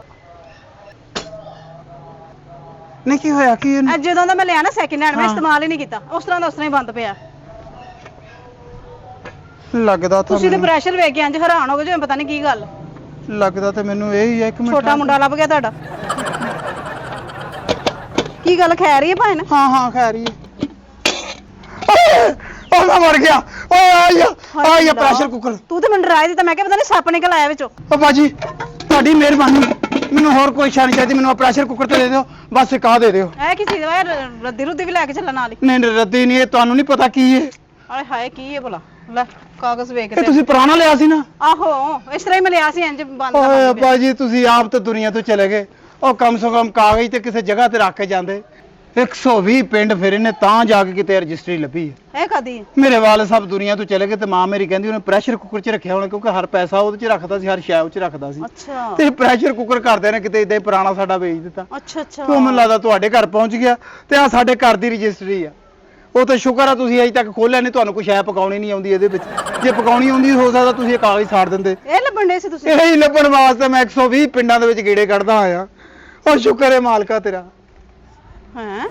ਨਹੀਂ ਕੀ ਹੋਇਆ ਕੀ ਇਹਨੂੰ? ਇਹ ਜਦੋਂ ਦਾ ਮੈਂ ਲਿਆ ਨਾ ਸੈਕਿੰਡ ਹੈਂਡ, ਮੈਂ ਹਾਂ। ਇਸਤੇਮਾਲ ਹੀ ਨਹੀਂ ਕੀਤਾ, ਉਸ ਤਰ੍ਹਾਂ ਦਾ ਉਸ ਤਰ੍ਹਾਂ ਹੀ ਬੰਦ ਪਿਆ। ਲੱਗਦਾ ਤਾਂ ਤੁਸੀਂ ਤੇ ਮੈਨੂੰ- ਪ੍ਰੈਸ਼ਰ ਵੇਖ ਕੇ ਇੰਜ ਹੈਰਾਨ ਹੋ ਗਏ ਜਿਵੇਂ ਪਤਾ ਨਹੀਂ ਕੀ ਗੱਲ। ਲੱਗਦਾ ਤਾਂ ਮੈਨੂੰ ਇਹ ਹੀ ਹੈ। ਇੱਕ ਮਿੰਟ ਛੋਟਾ ਮੁੰਡਾ ਲੱਭ ਗਿਆ ਤੁਹਾਡਾ। ਕੀ ਗੱਲ ਖੈ ਰਹੀ ਹੈ ਭੈਣ? ਹਾਂ ਖੈਰ ਹੀ ਉਹ ਮੈਂ ਮਰ ਗਿਆ। ਓਏ ਆ ਗਿਆ ਪ੍ਰੈਸ਼ਰ ਕੁੱਕਰ। ਤੂੰ ਤੇ ਮੈਨੂੰ ਡਰਾ ਦਿੱਤਾ, ਮੈਂ ਕਿਹਾ ਪਤਾ ਨਹੀਂ ਸੱਪ ਨਿਕਲ ਆਇਆ ਵਿੱਚੋਂ। ਓ ਬਾਜੀ ਤੁਹਾਡੀ ਮਿਹਰਬਾਨੀ, ਮੈਨੂੰ ਹੋਰ ਕੋਈ ਸ਼ਾਨੀ ਚਾਹੀਦੀ, ਮੈਨੂੰ ਪ੍ਰੈਸ਼ਰ ਕੁੱਕਰ ਤੇ ਦੇ ਦਿਓ ਬਸ, ਇੱਕ ਆਹ ਦੇ ਦਿਓ। ਇਹ ਕੀ ਚੀਜ਼ ਵਾ? ਰੱਦੀ ਰੁੱਦੀ ਵੀ ਲੈ ਕੇ ਚੱਲਣ ਵਾਲੀ? ਨਹੀਂ ਰੱਦੀ ਨਹੀਂ, ਇਹ ਤੁਹਾਨੂੰ ਨਹੀਂ ਪਤਾ ਕੀ ਹੈ। ਆਏ ਹਾਏ ਕੀ ਹੈ ਭਲਾ? ਲੈ ਕਾਗਜ਼ ਵੇਖ ਇਹ ਤੇ। ਤੁਸੀਂ ਪੁਰਾਣਾ ਲਿਆ ਸੀ ਨਾ? ਆਹੋ ਇਸ ਤਰ੍ਹਾਂ ਹੀ ਮੈਂ ਲਿਆ ਸੀ, ਇੰਜ ਬੰਦ ਓਏ ਕਰ ਅੱਬਾ ਜੀ ਤੁਸੀਂ ਆਪ ਤਾਂ ਦੁਨੀਆ ਤੋਂ ਚਲੇ ਗਏ, ਉਹ ਕਮ ਸੇ ਕਮ ਕਾਗਜ਼ ਤੇ ਕਿਸੇ ਜਗ੍ਹਾ ਤੇ ਰੱਖ ਕੇ ਜਾਂਦੇ। 120 ਪਿੰਡ ਫਿਰ ਇਹਨੇ ਤਾਂ ਜਾ ਕੇ ਕਿਤੇ ਰਜਿਸਟਰੀ ਲੱਭੀ ਹੈ। ਇਹ ਕਦੀ ਹੈ? ਮੇਰੇ ਵਾਲ ਸਭ ਦੁਨੀਆ ਤੋਂ ਚਲੇ ਗਏ ਤੇ ਮਾਂ ਮੇਰੀ ਕਹਿੰਦੀ ਉਹਨੇ ਪ੍ਰੈਸ਼ਰ ਕੁੱਕਰ 'ਚ ਰੱਖਿਆ ਹੋਣਾ, ਕਿਉਂਕਿ ਹਰ ਪੈਸਾ ਉਹਦੇ 'ਚ ਰੱਖਦਾ ਸੀ, ਹਰ ਸ਼ੈ ਉਹ 'ਚ ਰੱਖਦਾ ਸੀ। ਅੱਛਾ ਤੇ ਪ੍ਰੈਸ਼ਰ ਕੁੱਕਰ ਕਰਦੇ ਨੇ ਕਿਤੇ ਇਦਾਂ ਪੁਰਾਣਾ ਸਾਡਾ ਵੇਚ ਦਿੱਤਾ। ਅੱਛਾ ਅੱਛਾ। ਤੂੰ ਮੈਨੂੰ ਲੱਗਦਾ ਤੁਹਾਡੇ ਘਰ ਪਹੁੰਚ ਗਿਆ ਤੇ ਆ ਸਾਡੇ ਘਰ ਦੀ ਰਜਿਸਟਰੀ ਆ। ਉਹ ਤਾਂ ਸ਼ੁਕਰ ਆ ਤੁਸੀਂ ਅਜੇ ਤੱਕ ਖੋਲਿਆ ਨਹੀਂ, ਤੁਹਾਨੂੰ ਕੁਛ ਐ ਪਕਾਉਣੀ ਨਹੀਂ ਆਉਂਦੀ ਇਹਦੇ ਵਿੱਚ। ਜੇ ਪਕਾਉਣੀ ਆਉਂਦੀ ਹੋ ਸਕਦਾ ਤੁਸੀਂ ਇਹ ਕਾਗਜ਼ ਸਾੜ ਦਿੰਦੇ। ਇਹ ਲੱਭਣ ਦੇ ਸੀ ਤੁਸੀਂ? ਇਹ ਹੀ ਲੱਭਣ ਵਾਸਤੇ ਮੈਂ 120 ਪਿੰਡਾਂ ਦੇ ਵਿੱਚ ਗੇੜੇ ਕੱਢਦਾ ਆਇਆ। ਉਹ ਸ਼ੁਕਰ ਹੈ ਮਾਲਕਾ ਤੇਰਾ। ਹਾਂ